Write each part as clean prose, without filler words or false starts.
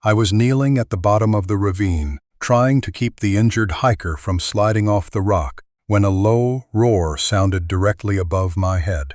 I was kneeling at the bottom of the ravine, trying to keep the injured hiker from sliding off the rock, when a low roar sounded directly above my head.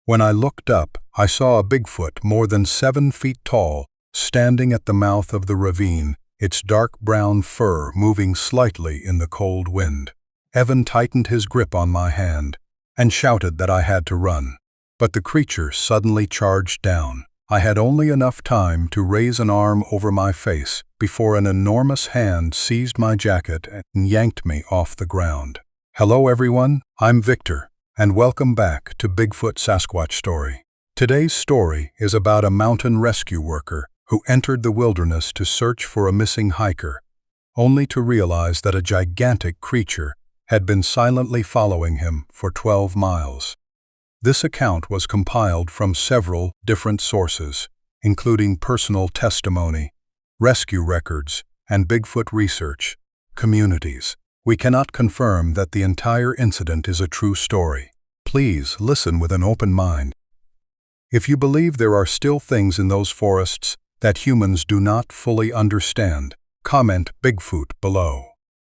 When I looked up, I saw a Bigfoot more than 7 feet tall, standing at the mouth of the ravine, its dark brown fur moving slightly in the cold wind. Evan tightened his grip on my hand and shouted that I had to run. But the creature suddenly charged down. I had only enough time to raise an arm over my face before an enormous hand seized my jacket and yanked me off the ground. Hello everyone, I'm Victor, and welcome back to Bigfoot Sasquatch Story. Today's story is about a mountain rescue worker who entered the wilderness to search for a missing hiker, only to realize that a gigantic creature had been silently following him for 12 miles. This account was compiled from several different sources, including personal testimony, rescue records, and Bigfoot research communities. We cannot confirm that the entire incident is a true story. Please listen with an open mind. If you believe there are still things in those forests that humans do not fully understand, comment Bigfoot below.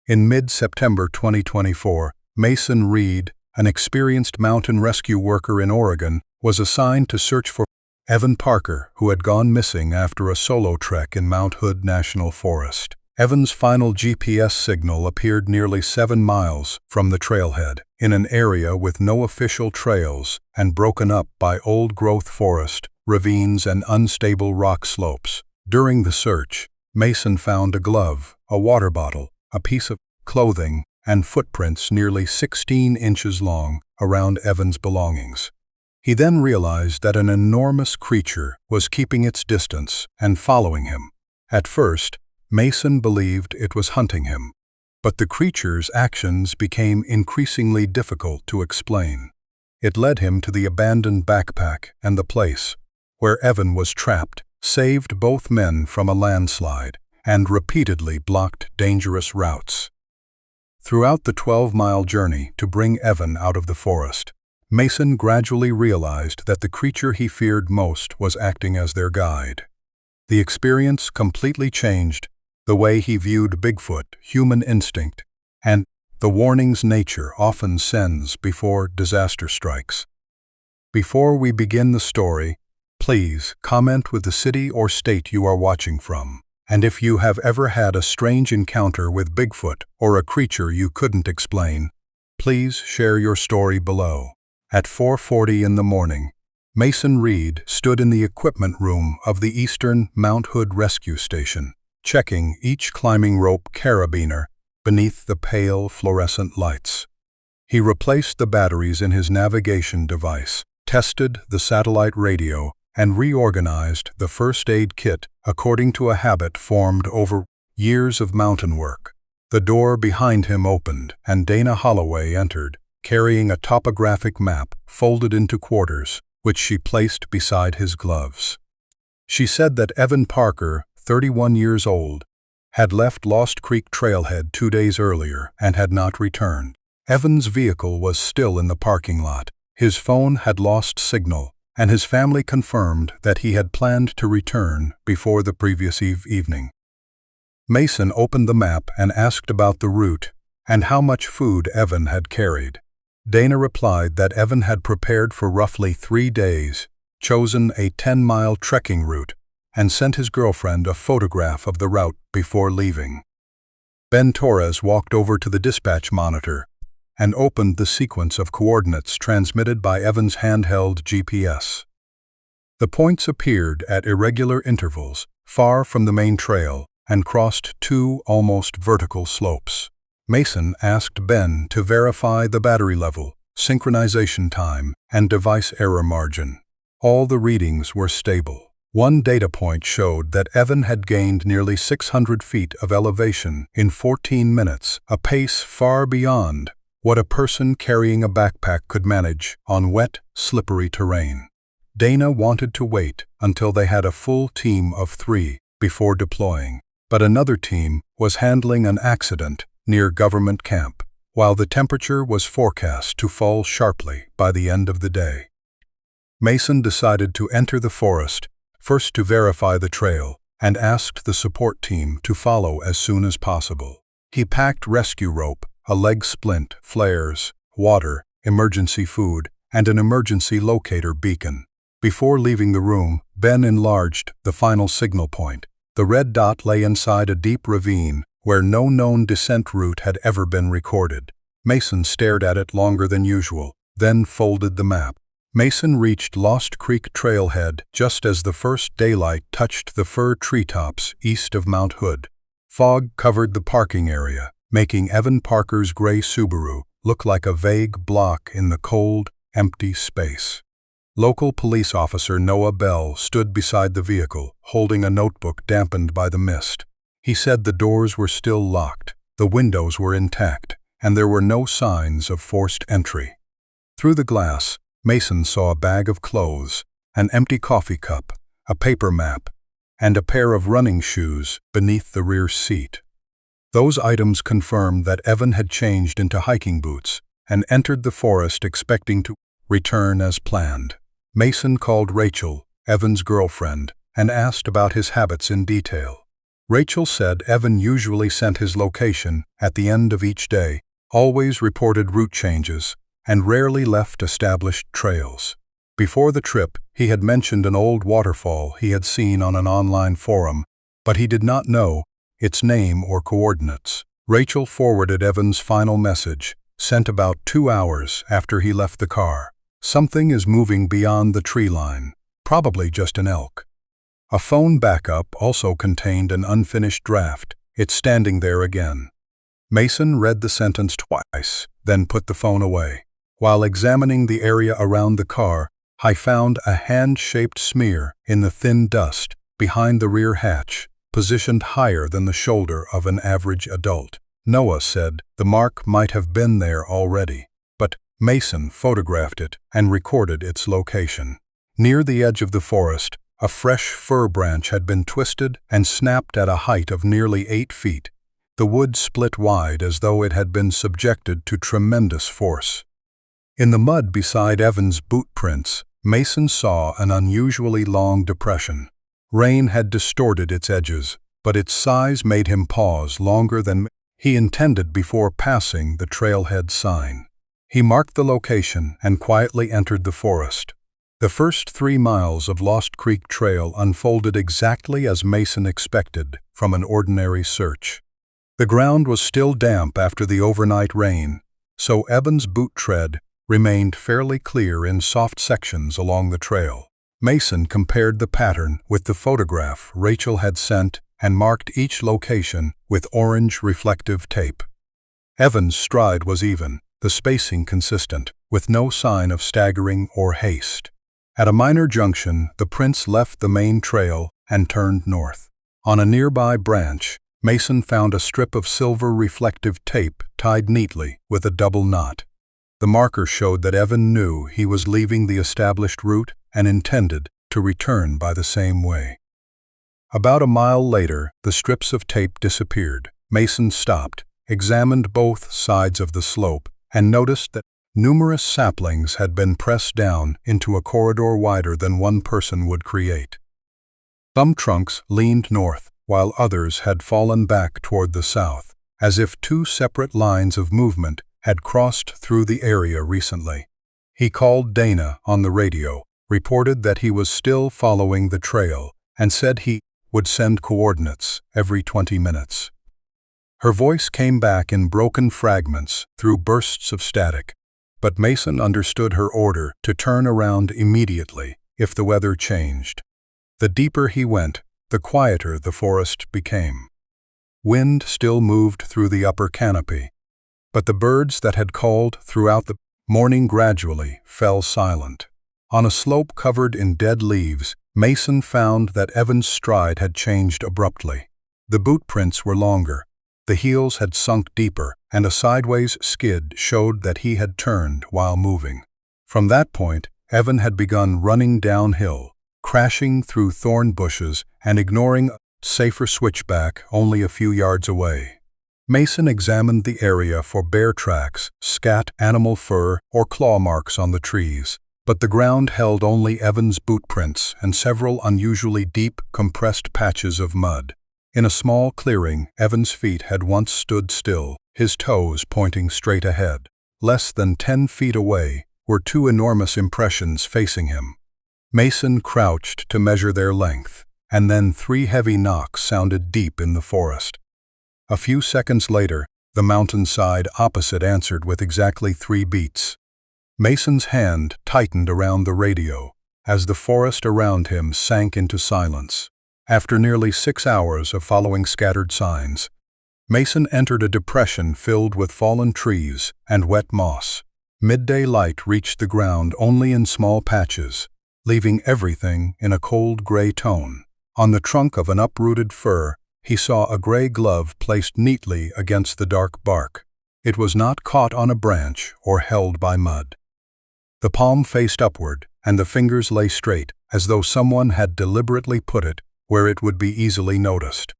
In mid-September 2024, Mason Reed, an experienced mountain rescue worker in Oregon, was assigned to search for Evan Parker, who had gone missing after a solo trek in Mount Hood National Forest. Evan's final GPS signal appeared nearly 7 miles from the trailhead, in an area with no official trails and broken up by old-growth forest, ravines, and unstable rock slopes. During the search, Mason found a glove, a water bottle, a piece of clothing, and footprints nearly 16 inches long around Evan's belongings. He then realized that an enormous creature was keeping its distance and following him. At first, Mason believed it was hunting him, but the creature's actions became increasingly difficult to explain. It led him to the abandoned backpack and the place where Evan was trapped, saved both men from a landslide, and repeatedly blocked dangerous routes. Throughout the 12-mile journey to bring Evan out of the forest, Mason gradually realized that the creature he feared most was acting as their guide. The experience completely changed the way he viewed Bigfoot, human instinct, and the warnings nature often sends before disaster strikes. Before we begin the story, please comment with the city or state you are watching from. And if you have ever had a strange encounter with Bigfoot or a creature you couldn't explain, please share your story below. At 4:40 in the morning, Mason Reed stood in the equipment room of the Eastern Mount Hood Rescue Station, checking each climbing rope carabiner beneath the pale fluorescent lights. He replaced the batteries in his navigation device, tested the satellite radio, and reorganized the first aid kit according to a habit formed over years of mountain work. The door behind him opened, and Dana Holloway entered, carrying a topographic map folded into quarters, which she placed beside his gloves. She said that Evan Parker, 31 years old, had left Lost Creek Trailhead 2 days earlier and had not returned. Evan's vehicle was still in the parking lot. His phone had lost signal, and his family confirmed that he had planned to return before the previous evening. Mason opened the map and asked about the route and how much food Evan had carried. Dana replied that Evan had prepared for roughly 3 days, chosen a 10-mile trekking route, and sent his girlfriend a photograph of the route before leaving. Ben Torres walked over to the dispatch monitor and opened the sequence of coordinates transmitted by Evan's handheld GPS. The points appeared at irregular intervals, far from the main trail, and crossed 2 almost vertical slopes. Mason asked Ben to verify the battery level, synchronization time, and device error margin. All the readings were stable. One data point showed that Evan had gained nearly 600 feet of elevation in 14 minutes, a pace far beyond what a person carrying a backpack could manage on wet, slippery terrain. Dana wanted to wait until they had a full team of 3 before deploying, but another team was handling an accident near Government Camp, while the temperature was forecast to fall sharply by the end of the day. Mason decided to enter the forest, first to verify the trail, and asked the support team to follow as soon as possible. He packed rescue rope, a leg splint, flares, water, emergency food, and an emergency locator beacon. Before leaving the room, Ben enlarged the final signal point. The red dot lay inside a deep ravine where no known descent route had ever been recorded. Mason stared at it longer than usual, then folded the map. Mason reached Lost Creek trailhead just as the first daylight touched the fir treetops east of Mount Hood. Fog covered the parking area, making Evan Parker's gray Subaru look like a vague block in the cold, empty space. Local police officer Noah Bell stood beside the vehicle, holding a notebook dampened by the mist. He said the doors were still locked, the windows were intact, and there were no signs of forced entry. Through the glass, Mason saw a bag of clothes, an empty coffee cup, a paper map, and a pair of running shoes beneath the rear seat. Those items confirmed that Evan had changed into hiking boots and entered the forest expecting to return as planned. Mason called Rachel, Evan's girlfriend, and asked about his habits in detail. Rachel said Evan usually sent his location at the end of each day, always reported route changes, and rarely left established trails. Before the trip, he had mentioned an old waterfall he had seen on an online forum, but he did not know its name or coordinates. Rachel forwarded Evan's final message, sent about 2 hours after he left the car. Something is moving beyond the tree line, probably just an elk. A phone backup also contained an unfinished draft. It's standing there again. Mason read the sentence twice, then put the phone away. While examining the area around the car, I found a hand-shaped smear in the thin dust behind the rear hatch, positioned higher than the shoulder of an average adult. Noah said the mark might have been there already, but Mason photographed it and recorded its location. Near the edge of the forest, a fresh fir branch had been twisted and snapped at a height of nearly 8 feet. The wood split wide as though it had been subjected to tremendous force. In the mud beside Evan's boot prints, Mason saw an unusually long depression. Rain had distorted its edges, but its size made him pause longer than he intended before passing the trailhead sign. He marked the location and quietly entered the forest. The first 3 miles of Lost Creek Trail unfolded exactly as Mason expected from an ordinary search. The ground was still damp after the overnight rain, so Evan's boot tread remained fairly clear in soft sections along the trail. Mason compared the pattern with the photograph Rachel had sent and marked each location with orange reflective tape. Evan's stride was even, the spacing consistent, with no sign of staggering or haste. At a minor junction, the prints left the main trail and turned north. On a nearby branch, Mason found a strip of silver reflective tape tied neatly with a double knot. The marker showed that Evan knew he was leaving the established route and intended to return by the same way. About a mile later, the strips of tape disappeared. Mason stopped, examined both sides of the slope, and noticed that numerous saplings had been pressed down into a corridor wider than one person would create. Some trunks leaned north, while others had fallen back toward the south, as if 2 separate lines of movement had crossed through the area recently. He called Dana on the radio, reported that he was still following the trail, and said he would send coordinates every 20 minutes. Her voice came back in broken fragments through bursts of static, but Mason understood her order to turn around immediately if the weather changed. The deeper he went, the quieter the forest became. Wind still moved through the upper canopy, but the birds that had called throughout the morning gradually fell silent. On a slope covered in dead leaves, Mason found that Evan's stride had changed abruptly. The boot prints were longer, the heels had sunk deeper, and a sideways skid showed that he had turned while moving. From that point, Evan had begun running downhill, crashing through thorn bushes and ignoring a safer switchback only a few yards away. Mason examined the area for bear tracks, scat, animal fur, or claw marks on the trees. but the ground held only Evan's boot prints and several unusually deep, compressed patches of mud. In a small clearing, Evan's feet had once stood still, his toes pointing straight ahead. Less than 10 feet away were two enormous impressions facing him. Mason crouched to measure their length, and then 3 heavy knocks sounded deep in the forest. A few seconds later, the mountainside opposite answered with exactly 3 beats. Mason's hand tightened around the radio as the forest around him sank into silence. After nearly 6 hours of following scattered signs, Mason entered a depression filled with fallen trees and wet moss. Midday light reached the ground only in small patches, leaving everything in a cold gray tone. On the trunk of an uprooted fir, he saw a gray glove placed neatly against the dark bark. It was not caught on a branch or held by mud. The palm faced upward, and the fingers lay straight, as though someone had deliberately put it where it would be easily noticed.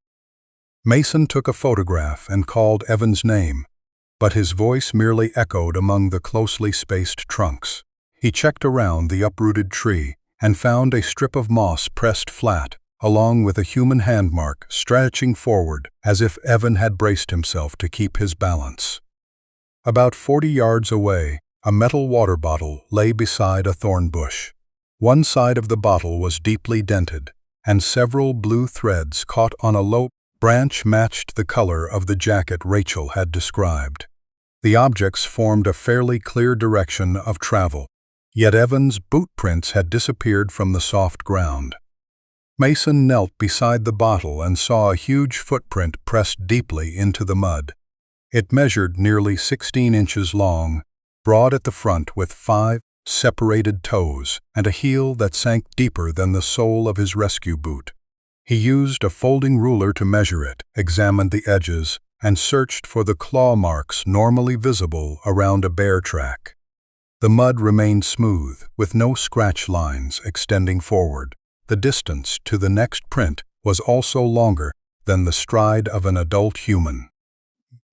Mason took a photograph and called Evan's name, but his voice merely echoed among the closely spaced trunks. He checked around the uprooted tree and found a strip of moss pressed flat, along with a human handmark stretching forward as if Evan had braced himself to keep his balance. About 40 yards away, a metal water bottle lay beside a thorn bush. One side of the bottle was deeply dented, and several blue threads caught on a low branch matched the color of the jacket Rachel had described. The objects formed a fairly clear direction of travel, yet Evan's boot prints had disappeared from the soft ground. Mason knelt beside the bottle and saw a huge footprint pressed deeply into the mud. It measured nearly 16 inches long, broad at the front with 5 separated toes and a heel that sank deeper than the sole of his rescue boot. He used a folding ruler to measure it, examined the edges, and searched for the claw marks normally visible around a bear track. The mud remained smooth, with no scratch lines extending forward. The distance to the next print was also longer than the stride of an adult human.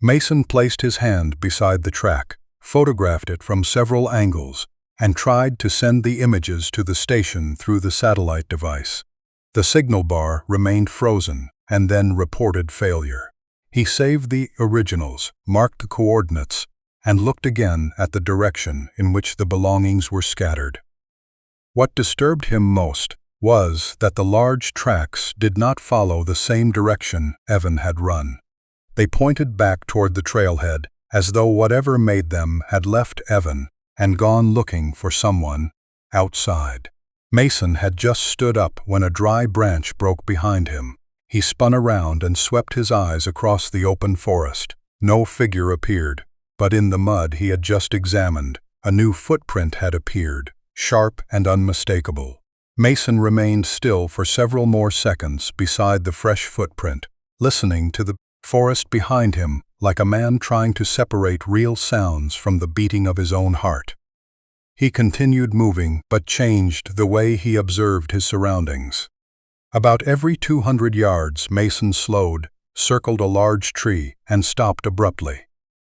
Mason placed his hand beside the track, photographed it from several angles, and tried to send the images to the station through the satellite device. The signal bar remained frozen and then reported failure. He saved the originals, marked the coordinates, and looked again at the direction in which the belongings were scattered. What disturbed him most was that the large tracks did not follow the same direction Evan had run. They pointed back toward the trailhead, as though whatever made them had left Evan and gone looking for someone outside. Mason had just stood up when a dry branch broke behind him. He spun around and swept his eyes across the open forest. No figure appeared, but in the mud he had just examined, a new footprint had appeared, sharp and unmistakable. Mason remained still for several more seconds beside the fresh footprint, listening to the forest behind him like a man trying to separate real sounds from the beating of his own heart. He continued moving, but changed the way he observed his surroundings. About every 200 yards, Mason slowed, circled a large tree, and stopped abruptly.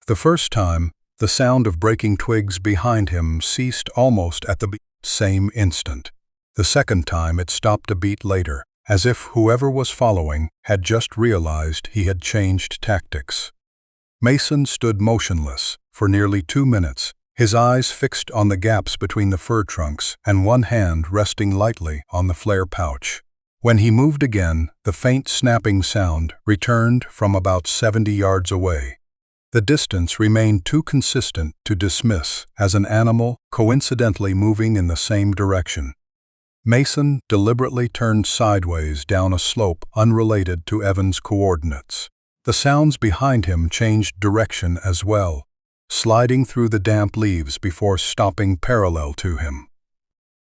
The first time, the sound of breaking twigs behind him ceased almost at the same instant. The second time it stopped a beat later, as if whoever was following had just realized he had changed tactics. Mason stood motionless for nearly 2 minutes, his eyes fixed on the gaps between the fir trunks and one hand resting lightly on the flare pouch. When he moved again, the faint snapping sound returned from about 70 yards away. The distance remained too consistent to dismiss as an animal coincidentally moving in the same direction. Mason deliberately turned sideways down a slope unrelated to Evan's coordinates. The sounds behind him changed direction as well, sliding through the damp leaves before stopping parallel to him.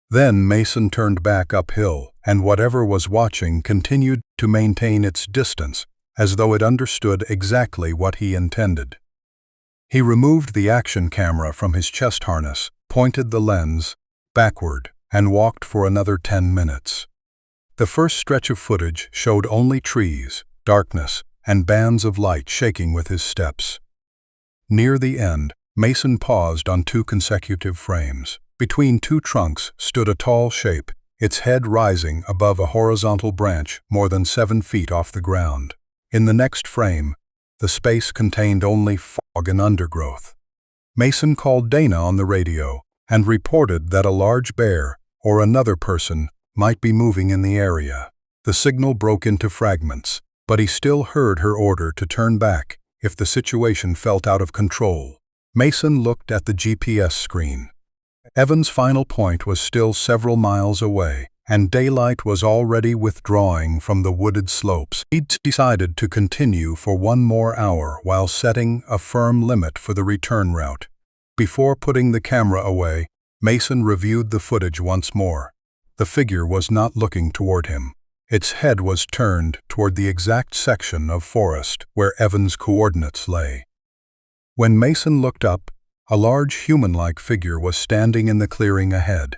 Then Mason turned back uphill, and whatever was watching continued to maintain its distance, as though it understood exactly what he intended. He removed the action camera from his chest harness, pointed the lens backward, and walked for another 10 minutes. The first stretch of footage showed only trees, darkness, and bands of light shaking with his steps. Near the end, Mason paused on 2 consecutive frames. Between two trunks stood a tall shape, its head rising above a horizontal branch more than 7 feet off the ground. In the next frame, the space contained only fog and undergrowth. Mason called Dana on the radio and reported that a large bear or another person might be moving in the area. The signal broke into fragments, but he still heard her order to turn back if the situation felt out of control. Mason looked at the GPS screen. Evan's final point was still several miles away, and daylight was already withdrawing from the wooded slopes. He decided to continue for 1 more hour while setting a firm limit for the return route. Before putting the camera away, Mason reviewed the footage once more. The figure was not looking toward him. Its head was turned toward the exact section of forest where Evan's coordinates lay. When Mason looked up, a large human-like figure was standing in the clearing ahead.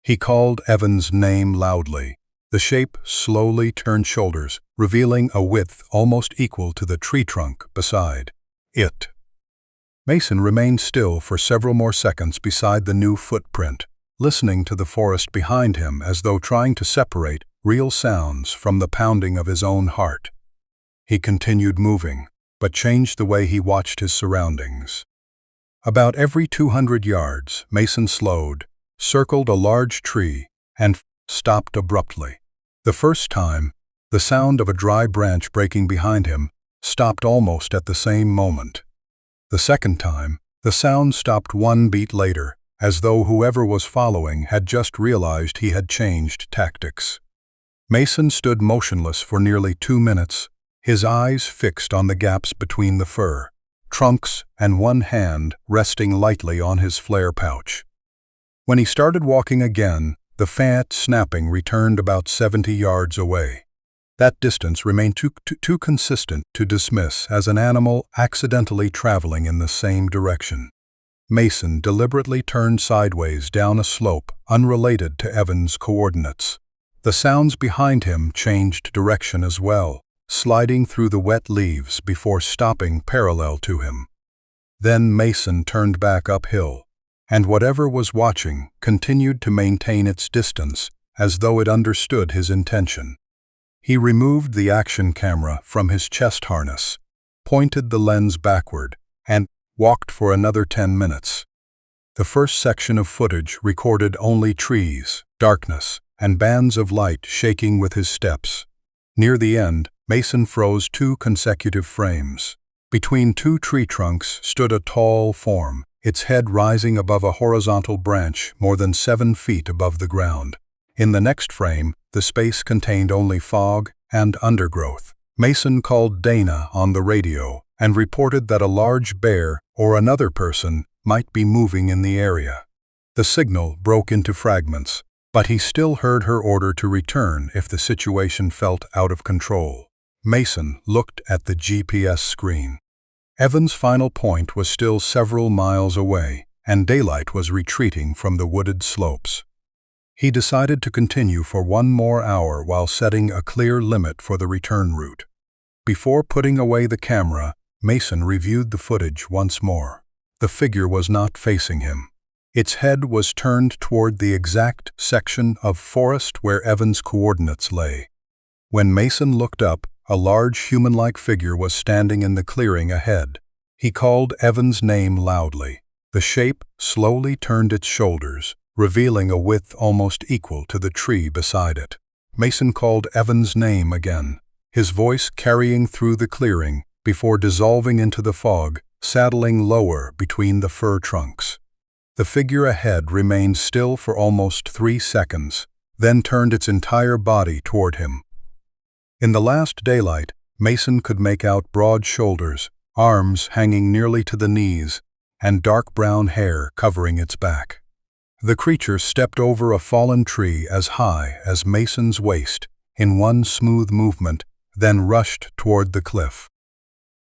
He called Evan's name loudly. The shape slowly turned shoulders, revealing a width almost equal to the tree trunk beside it. Mason remained still for several more seconds beside the new footprint, listening to the forest behind him as though trying to separate real sounds from the pounding of his own heart. He continued moving, but changed the way he watched his surroundings. About every 200 yards, Mason slowed, circled a large tree, and stopped abruptly. The first time, the sound of a dry branch breaking behind him stopped almost at the same moment. The second time, the sound stopped 1 beat later, as though whoever was following had just realized he had changed tactics. Mason stood motionless for nearly 2 minutes, his eyes fixed on the gaps between the fir trunks and one hand resting lightly on his flare pouch. When he started walking again, the faint snapping returned about 70 yards away. That distance remained too consistent to dismiss as an animal accidentally traveling in the same direction. Mason deliberately turned sideways down a slope unrelated to Evan's coordinates. The sounds behind him changed direction as well, sliding through the wet leaves before stopping parallel to him. Then Mason turned back uphill, and whatever was watching continued to maintain its distance as though it understood his intention. He removed the action camera from his chest harness, pointed the lens backward, and walked for another 10 minutes. The first section of footage recorded only trees, darkness, and bands of light shaking with his steps. Near the end, Mason froze 2 consecutive frames. Between 2 tree trunks stood a tall form, its head rising above a horizontal branch more than 7 feet above the ground. In the next frame, the space contained only fog and undergrowth. Mason called Dana on the radio and reported that a large bear or another person might be moving in the area. The signal broke into fragments, but he still heard her order to return if the situation felt out of control. Mason looked at the GPS screen. Evan's final point was still several miles away, and daylight was retreating from the wooded slopes. He decided to continue for 1 more hour while setting a clear limit for the return route. Before putting away the camera, Mason reviewed the footage once more. The figure was not facing him. Its head was turned toward the exact section of forest where Evan's coordinates lay. When Mason looked up, a large human-like figure was standing in the clearing ahead. He called Evan's name loudly. The shape slowly turned its shoulders, revealing a width almost equal to the tree beside it. Mason called Evan's name again, his voice carrying through the clearing before dissolving into the fog, saddling lower between the fir trunks. The figure ahead remained still for almost 3 seconds, then turned its entire body toward him. In the last daylight, Mason could make out broad shoulders, arms hanging nearly to the knees, and dark brown hair covering its back. The creature stepped over a fallen tree as high as Mason's waist in one smooth movement, then rushed toward the cliff.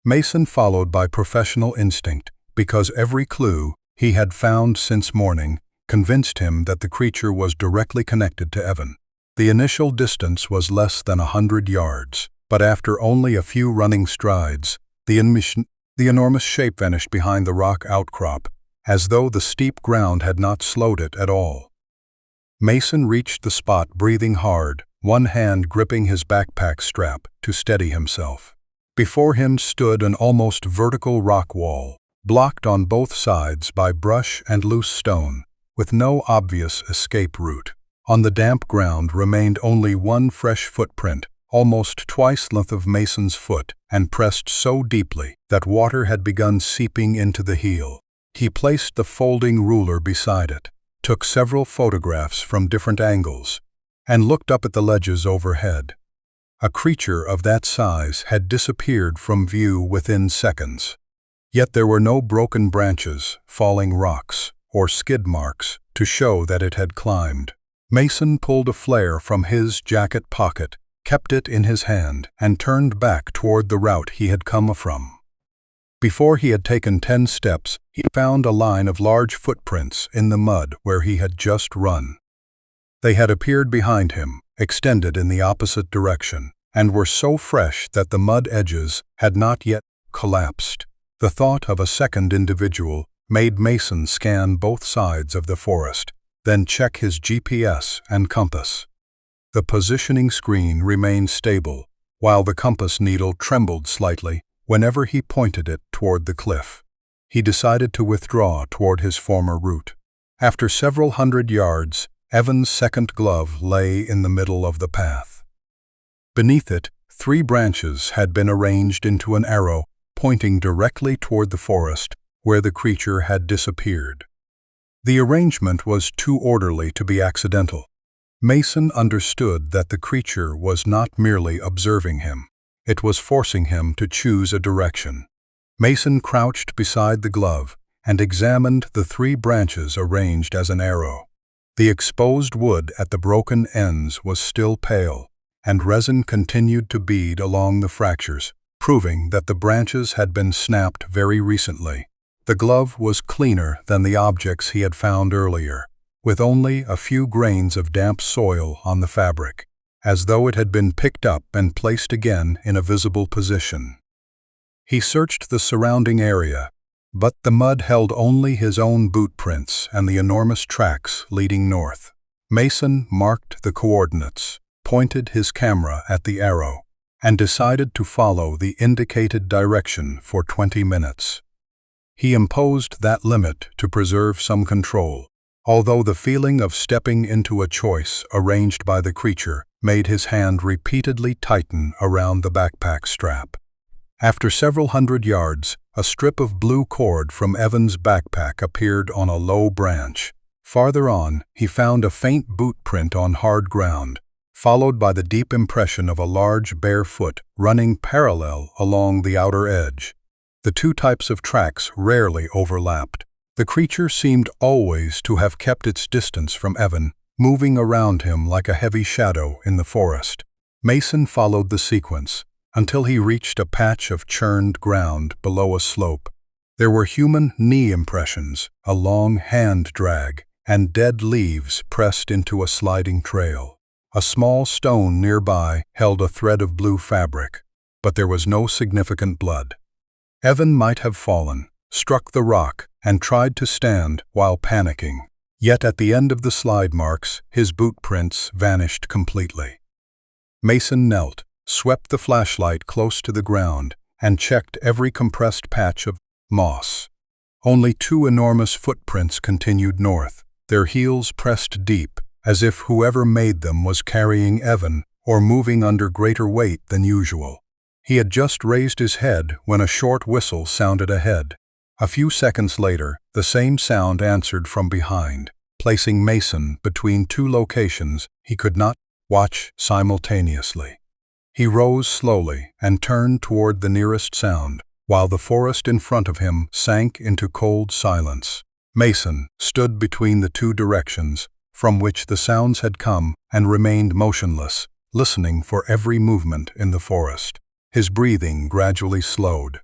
Mason followed by professional instinct because every clue he had found since morning convinced him that the creature was directly connected to Evan. The initial distance was less than 100 yards, but after only a few running strides, the enormous shape vanished behind the rock outcrop, as though the steep ground had not slowed it at all. Mason reached the spot breathing hard, one hand gripping his backpack strap to steady himself. Before him stood an almost vertical rock wall, blocked on both sides by brush and loose stone, with no obvious escape route. On the damp ground remained only one fresh footprint, almost twice the length of Mason's foot, and pressed so deeply that water had begun seeping into the heel. He placed the folding ruler beside it, took several photographs from different angles, and looked up at the ledges overhead. A creature of that size had disappeared from view within seconds. Yet there were no broken branches, falling rocks, or skid marks to show that it had climbed. Mason pulled a flare from his jacket pocket, kept it in his hand, and turned back toward the route he had come from. Before he had taken 10 steps, he found a line of large footprints in the mud where he had just run. They had appeared behind him, extended in the opposite direction, and were so fresh that the mud edges had not yet collapsed. The thought of a second individual made Mason scan both sides of the forest, then check his GPS and compass. The positioning screen remained stable, while the compass needle trembled slightly whenever he pointed it toward the cliff. He decided to withdraw toward his former route. After several hundred yards, Evan's second glove lay in the middle of the path. Beneath it, 3 branches had been arranged into an arrow pointing directly toward the forest where the creature had disappeared. The arrangement was too orderly to be accidental. Mason understood that the creature was not merely observing him. It was forcing him to choose a direction. Mason crouched beside the glove and examined the 3 branches arranged as an arrow. The exposed wood at the broken ends was still pale, and resin continued to bead along the fractures, proving that the branches had been snapped very recently. The glove was cleaner than the objects he had found earlier, with only a few grains of damp soil on the fabric, as though it had been picked up and placed again in a visible position. He searched the surrounding area, but the mud held only his own boot prints and the enormous tracks leading north. Mason marked the coordinates, pointed his camera at the arrow, and decided to follow the indicated direction for 20 minutes. He imposed that limit to preserve some control, although the feeling of stepping into a choice arranged by the creature made his hand repeatedly tighten around the backpack strap. After several hundred yards, a strip of blue cord from Evan's backpack appeared on a low branch. Farther on, he found a faint boot print on hard ground, followed by the deep impression of a large bare foot running parallel along the outer edge. The 2 types of tracks rarely overlapped. The creature seemed always to have kept its distance from Evan, moving around him like a heavy shadow in the forest. Mason followed the sequence until he reached a patch of churned ground below a slope. There were human knee impressions, a long hand drag, and dead leaves pressed into a sliding trail. A small stone nearby held a thread of blue fabric, but there was no significant blood. Evan might have fallen, struck the rock, and tried to stand while panicking. Yet at the end of the slide marks, his boot prints vanished completely. Mason knelt, swept the flashlight close to the ground, and checked every compressed patch of moss. Only 2 enormous footprints continued north, their heels pressed deep, as if whoever made them was carrying Evan or moving under greater weight than usual. He had just raised his head when a short whistle sounded ahead. A few seconds later, the same sound answered from behind, placing Mason between 2 locations he could not watch simultaneously. He rose slowly and turned toward the nearest sound, while the forest in front of him sank into cold silence. Mason stood between the 2 directions from which the sounds had come and remained motionless, listening for every movement in the forest. His breathing gradually slowed.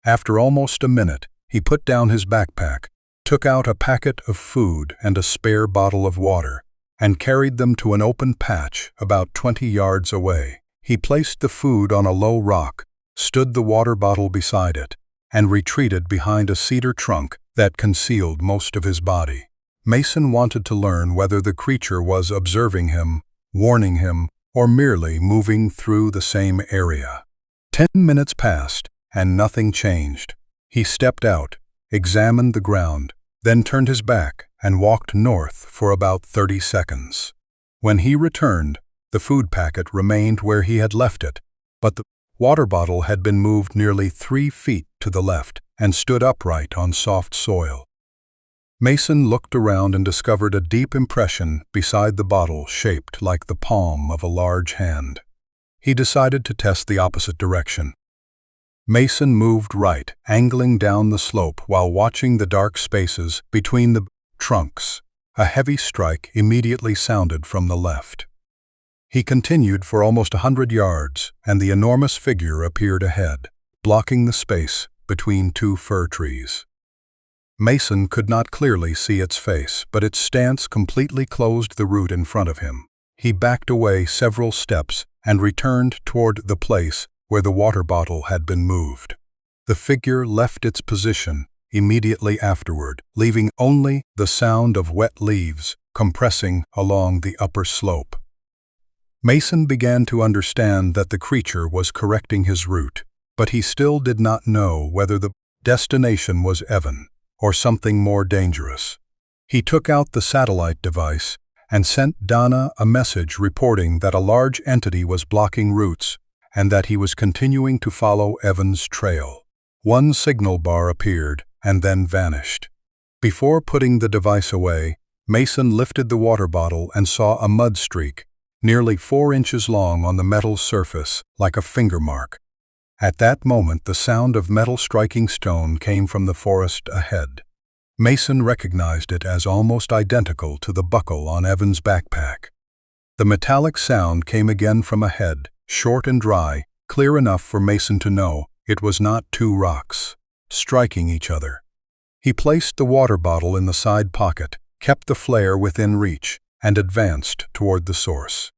After almost a minute, he put down his backpack, took out a packet of food and a spare bottle of water, and carried them to an open patch about 20 yards away. He placed the food on a low rock, stood the water bottle beside it, and retreated behind a cedar trunk that concealed most of his body. Mason wanted to learn whether the creature was observing him, warning him, or merely moving through the same area. 10 minutes passed, and nothing changed. He stepped out, examined the ground, then turned his back and walked north for about 30 seconds. When he returned, the food packet remained where he had left it, but the water bottle had been moved nearly 3 feet to the left and stood upright on soft soil. Mason looked around and discovered a deep impression beside the bottle shaped like the palm of a large hand. He decided to test the opposite direction. Mason moved right, angling down the slope while watching the dark spaces between the trunks. A heavy strike immediately sounded from the left. He continued for almost 100 yards, and the enormous figure appeared ahead, blocking the space between 2 fir trees. Mason could not clearly see its face, but its stance completely closed the route in front of him. He backed away several steps and returned toward the place where the water bottle had been moved. The figure left its position immediately afterward, leaving only the sound of wet leaves compressing along the upper slope. Mason began to understand that the creature was correcting his route, but he still did not know whether the destination was Evan or something more dangerous. He took out the satellite device and sent Donna a message reporting that a large entity was blocking routes and that he was continuing to follow Evan's trail. One signal bar appeared and then vanished. Before putting the device away, Mason lifted the water bottle and saw a mud streak, nearly 4 inches long on the metal surface, like a finger mark. At that moment, the sound of metal striking stone came from the forest ahead. Mason recognized it as almost identical to the buckle on Evan's backpack. The metallic sound came again from ahead, short and dry, clear enough for Mason to know it was not 2 rocks striking each other. He placed the water bottle in the side pocket, kept the flare within reach, and advanced toward the source.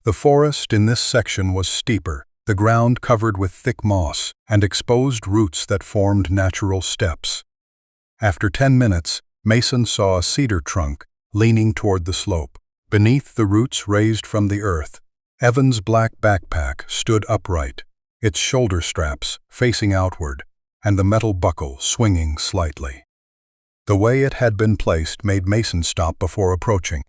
The forest in this section was steeper, the ground covered with thick moss and exposed roots that formed natural steps. After 10 minutes, Mason saw a cedar trunk leaning toward the slope. Beneath the roots raised from the earth, Evan's black backpack stood upright, its shoulder straps facing outward, and the metal buckle swinging slightly. The way it had been placed made Mason stop before approaching.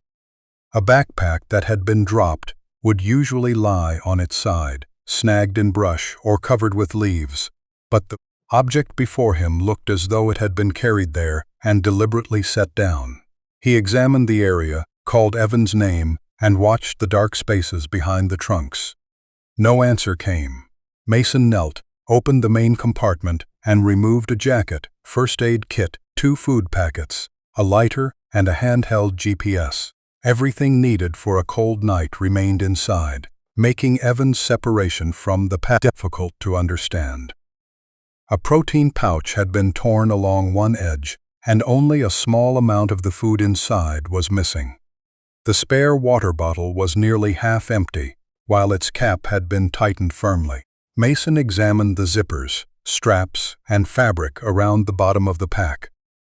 A backpack that had been dropped would usually lie on its side, snagged in brush or covered with leaves, but the object before him looked as though it had been carried there and deliberately set down. He examined the area, called Evan's name, and watched the dark spaces behind the trunks. No answer came. Mason knelt, opened the main compartment, and removed a jacket, first aid kit, 2 food packets, a lighter, and a handheld GPS. Everything needed for a cold night remained inside, making Evan's separation from the pack difficult to understand. A protein pouch had been torn along one edge, and only a small amount of the food inside was missing. The spare water bottle was nearly half empty, while its cap had been tightened firmly. Mason examined the zippers, straps, and fabric around the bottom of the pack.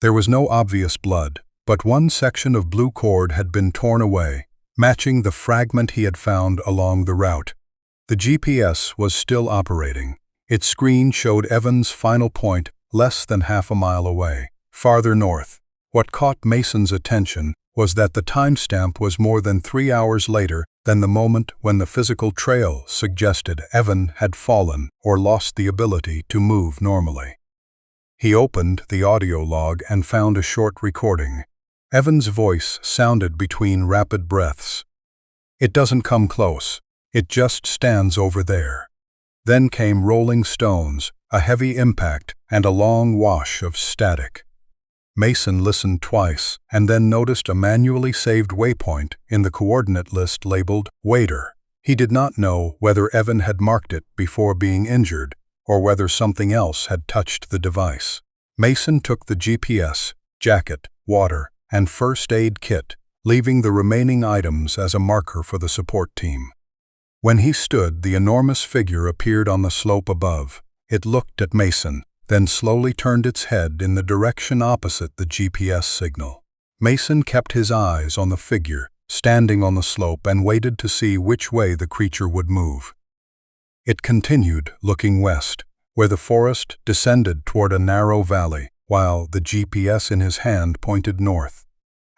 There was no obvious blood, but one section of blue cord had been torn away, matching the fragment he had found along the route. The GPS was still operating. Its screen showed Evan's final point less than half a mile away, farther north. What caught Mason's attention was that the timestamp was more than 3 hours later than the moment when the physical trail suggested Evan had fallen or lost the ability to move normally. He opened the audio log and found a short recording. Evan's voice sounded between rapid breaths. "It doesn't come close. It just stands over there." Then came rolling stones, a heavy impact, and a long wash of static. Mason listened twice and then noticed a manually saved waypoint in the coordinate list labeled Waiter. He did not know whether Evan had marked it before being injured or whether something else had touched the device. Mason took the GPS, jacket, water, and first aid kit, leaving the remaining items as a marker for the support team. When he stood, the enormous figure appeared on the slope above. It looked at Mason, then slowly turned its head in the direction opposite the GPS signal. Mason kept his eyes on the figure, standing on the slope, and waited to see which way the creature would move. It continued, looking west, where the forest descended toward a narrow valley, while the GPS in his hand pointed north.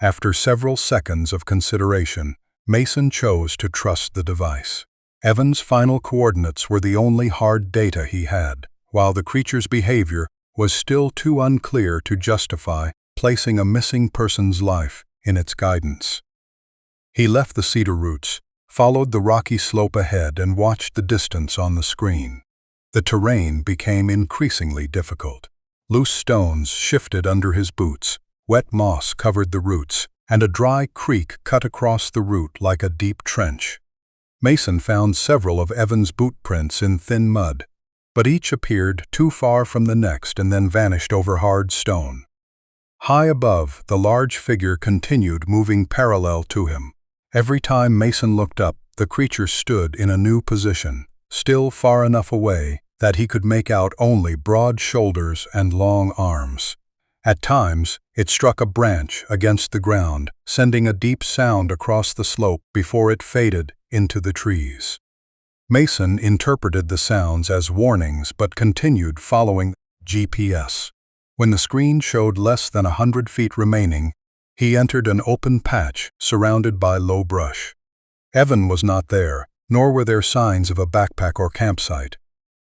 After several seconds of consideration, Mason chose to trust the device. Evan's final coordinates were the only hard data he had, while the creature's behavior was still too unclear to justify placing a missing person's life in its guidance. He left the cedar roots, followed the rocky slope ahead, and watched the distance on the screen. The terrain became increasingly difficult. Loose stones shifted under his boots, wet moss covered the roots, and a dry creek cut across the route like a deep trench. Mason found several of Evan's boot prints in thin mud, but each appeared too far from the next and then vanished over hard stone. High above, the large figure continued moving parallel to him. Every time Mason looked up, the creature stood in a new position, still far enough away that he could make out only broad shoulders and long arms. At times, it struck a branch against the ground, sending a deep sound across the slope before it faded into the trees. Mason interpreted the sounds as warnings but continued following GPS. When the screen showed less than 100 feet remaining, he entered an open patch surrounded by low brush. Evan was not there, nor were there signs of a backpack or campsite.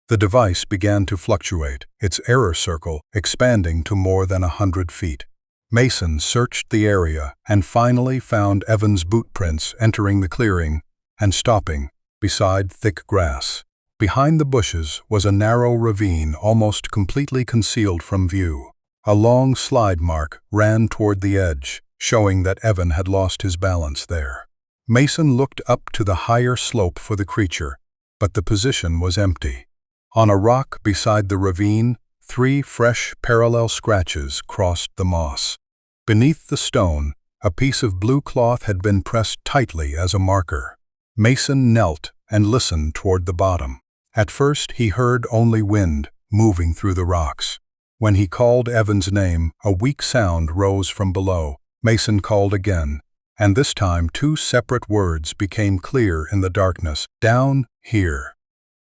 The device began to fluctuate, its error circle expanding to more than 100 feet. Mason searched the area and finally found Evan's boot prints entering the clearing and stopping beside thick grass. Behind the bushes was a narrow ravine almost completely concealed from view. A long slide mark ran toward the edge, showing that Evan had lost his balance there. Mason looked up to the higher slope for the creature, but the position was empty. On a rock beside the ravine, 3 fresh parallel scratches crossed the moss. Beneath the stone, a piece of blue cloth had been pressed tightly as a marker. Mason knelt and listened toward the bottom. At first, he heard only wind moving through the rocks. When he called Evan's name, a weak sound rose from below. Mason called again, and this time 2 separate words became clear in the darkness: "Down here."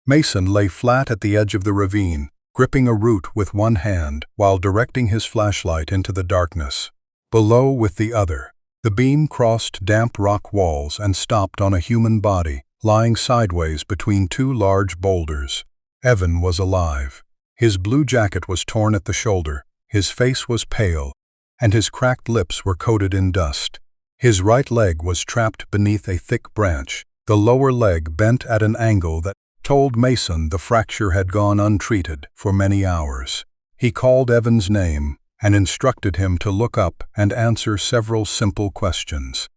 Mason lay flat at the edge of the ravine, gripping a root with one hand while directing his flashlight into the darkness. Below with the other, the beam crossed damp rock walls and stopped on a human body, lying sideways between 2 large boulders. Evan was alive. His blue jacket was torn at the shoulder, his face was pale, and his cracked lips were coated in dust. His right leg was trapped beneath a thick branch, the lower leg bent at an angle that told Mason the fracture had gone untreated for many hours. He called Evan's name and instructed him to look up and answer several simple questions.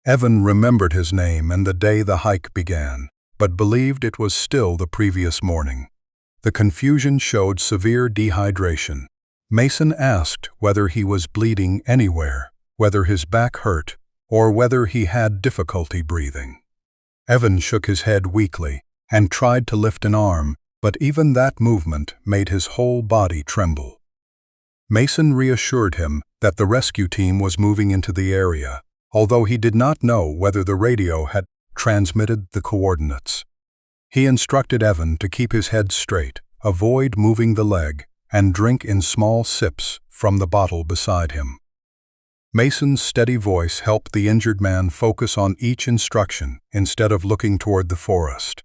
Evan remembered his name and the day the hike began, but believed it was still the previous morning. The confusion showed severe dehydration. Mason asked whether he was bleeding anywhere, whether his back hurt, or whether he had difficulty breathing. Evan shook his head weakly and tried to lift an arm, but even that movement made his whole body tremble. Mason reassured him that the rescue team was moving into the area, although he did not know whether the radio had transmitted the coordinates. He instructed Evan to keep his head straight, avoid moving the leg, and drink in small sips from the bottle beside him. Mason's steady voice helped the injured man focus on each instruction instead of looking toward the forest.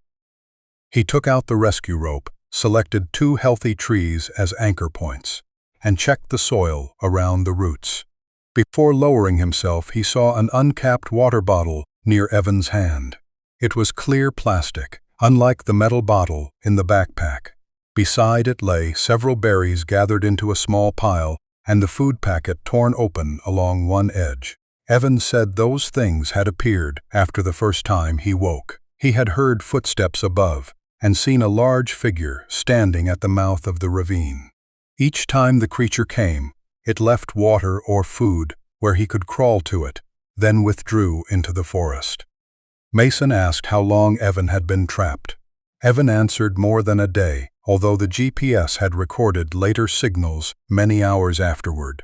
He took out the rescue rope, selected 2 healthy trees as anchor points, and checked the soil around the roots. Before lowering himself, he saw an uncapped water bottle near Evan's hand. It was clear plastic, unlike the metal bottle in the backpack. Beside it lay several berries gathered into a small pile and the food packet torn open along one edge. Evan said those things had appeared after the first time he woke. He had heard footsteps above and seen a large figure standing at the mouth of the ravine. Each time the creature came, it left water or food where he could crawl to it, then withdrew into the forest. Mason asked how long Evan had been trapped. Evan answered more than a day, although the GPS had recorded later signals many hours afterward.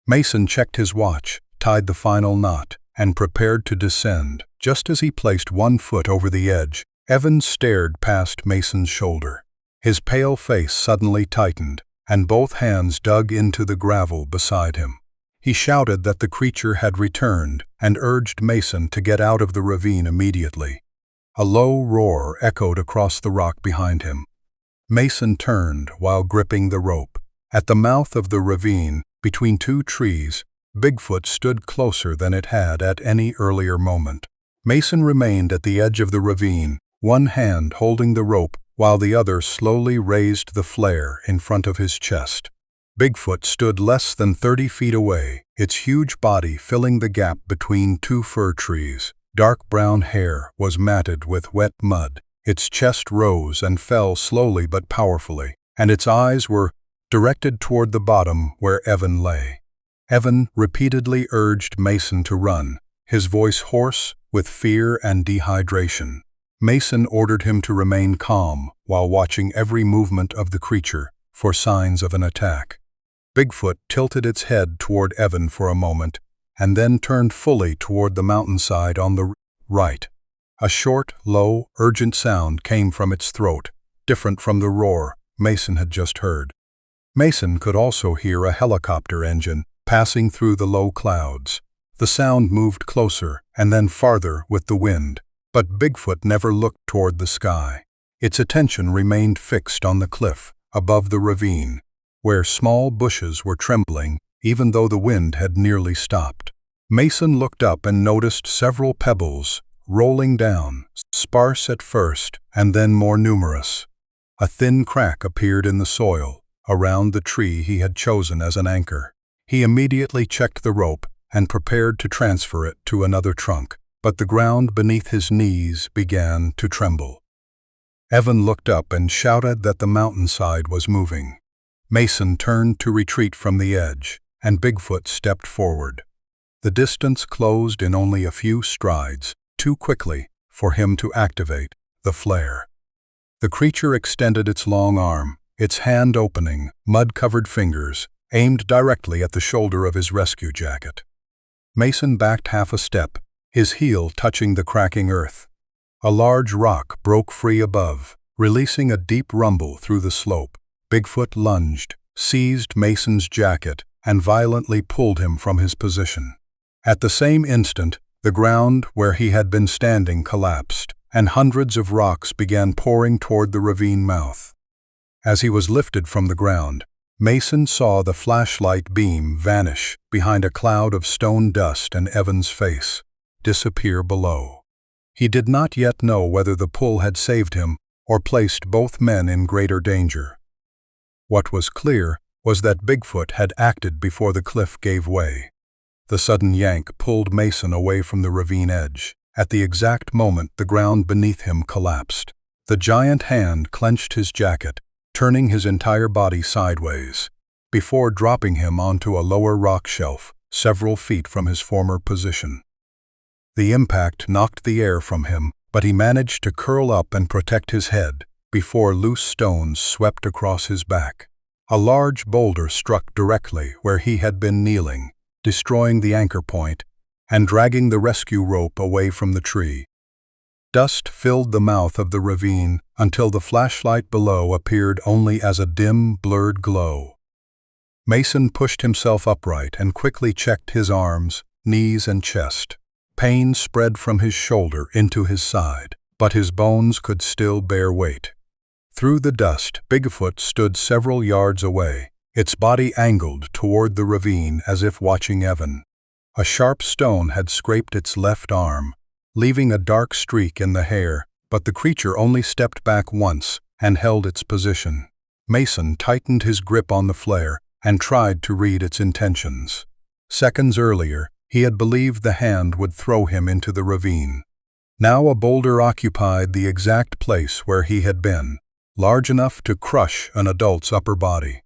Mason checked his watch, tied the final knot, and prepared to descend. Just as he placed one foot over the edge, Evan stared past Mason's shoulder. His pale face suddenly tightened, and both hands dug into the gravel beside him. He shouted that the creature had returned and urged Mason to get out of the ravine immediately. A low roar echoed across the rock behind him. Mason turned while gripping the rope. At the mouth of the ravine, between two trees, Bigfoot stood closer than it had at any earlier moment. Mason remained at the edge of the ravine, one hand holding the rope while the other slowly raised the flare in front of his chest. Bigfoot stood less than 30 feet away, its huge body filling the gap between two fir trees. Dark brown hair was matted with wet mud. Its chest rose and fell slowly but powerfully, and its eyes were directed toward the bottom where Evan lay. Evan repeatedly urged Mason to run, his voice hoarse with fear and dehydration. Mason ordered him to remain calm while watching every movement of the creature for signs of an attack. Bigfoot tilted its head toward Evan for a moment and then turned fully toward the mountainside on the right. A short, low, urgent sound came from its throat, different from the roar Mason had just heard. Mason could also hear a helicopter engine passing through the low clouds. The sound moved closer and then farther with the wind, but Bigfoot never looked toward the sky. Its attention remained fixed on the cliff above the ravine, where small bushes were trembling even though the wind had nearly stopped. Mason looked up and noticed several pebbles rolling down, sparse at first and then more numerous. A thin crack appeared in the soil around the tree he had chosen as an anchor. He immediately checked the rope and prepared to transfer it to another trunk, but the ground beneath his knees began to tremble. Evan looked up and shouted that the mountainside was moving. Mason turned to retreat from the edge, and Bigfoot stepped forward. The distance closed in only a few strides, too quickly for him to activate the flare. The creature extended its long arm, its hand opening, mud-covered fingers, aimed directly at the shoulder of his rescue jacket. Mason backed half a step, his heel touching the cracking earth. A large rock broke free above, releasing a deep rumble through the slope. Bigfoot lunged, seized Mason's jacket, and violently pulled him from his position. At the same instant, the ground where he had been standing collapsed, and hundreds of rocks began pouring toward the ravine mouth. As he was lifted from the ground, Mason saw the flashlight beam vanish behind a cloud of stone dust and Evan's face disappear below. He did not yet know whether the pull had saved him or placed both men in greater danger. What was clear was that Bigfoot had acted before the cliff gave way. The sudden yank pulled Mason away from the ravine edge. At the exact moment the ground beneath him collapsed. The giant hand clenched his jacket, turning his entire body sideways, before dropping him onto a lower rock shelf several feet from his former position. The impact knocked the air from him, but he managed to curl up and protect his head before loose stones swept across his back. A large boulder struck directly where he had been kneeling, destroying the anchor point and dragging the rescue rope away from the tree. Dust filled the mouth of the ravine until the flashlight below appeared only as a dim, blurred glow. Mason pushed himself upright and quickly checked his arms, knees, and chest. Pain spread from his shoulder into his side, but his bones could still bear weight. Through the dust, Bigfoot stood several yards away, its body angled toward the ravine as if watching Evan. A sharp stone had scraped its left arm, leaving a dark streak in the hair, but the creature only stepped back once and held its position. Mason tightened his grip on the flare and tried to read its intentions. Seconds earlier, he had believed the hand would throw him into the ravine. Now a boulder occupied the exact place where he had been, large enough to crush an adult's upper body.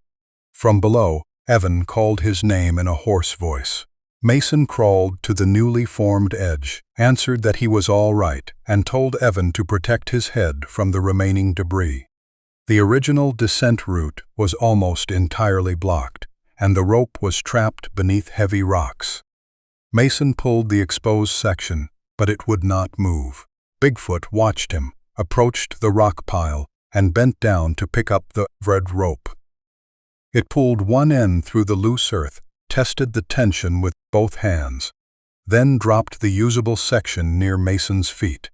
From below, Evan called his name in a hoarse voice. Mason crawled to the newly formed edge, answered that he was all right, and told Evan to protect his head from the remaining debris. The original descent route was almost entirely blocked, and the rope was trapped beneath heavy rocks. Mason pulled the exposed section, but it would not move. Bigfoot watched him, approached the rock pile, and bent down to pick up the red rope. It pulled one end through the loose earth, tested the tension with both hands, then dropped the usable section near Mason's feet.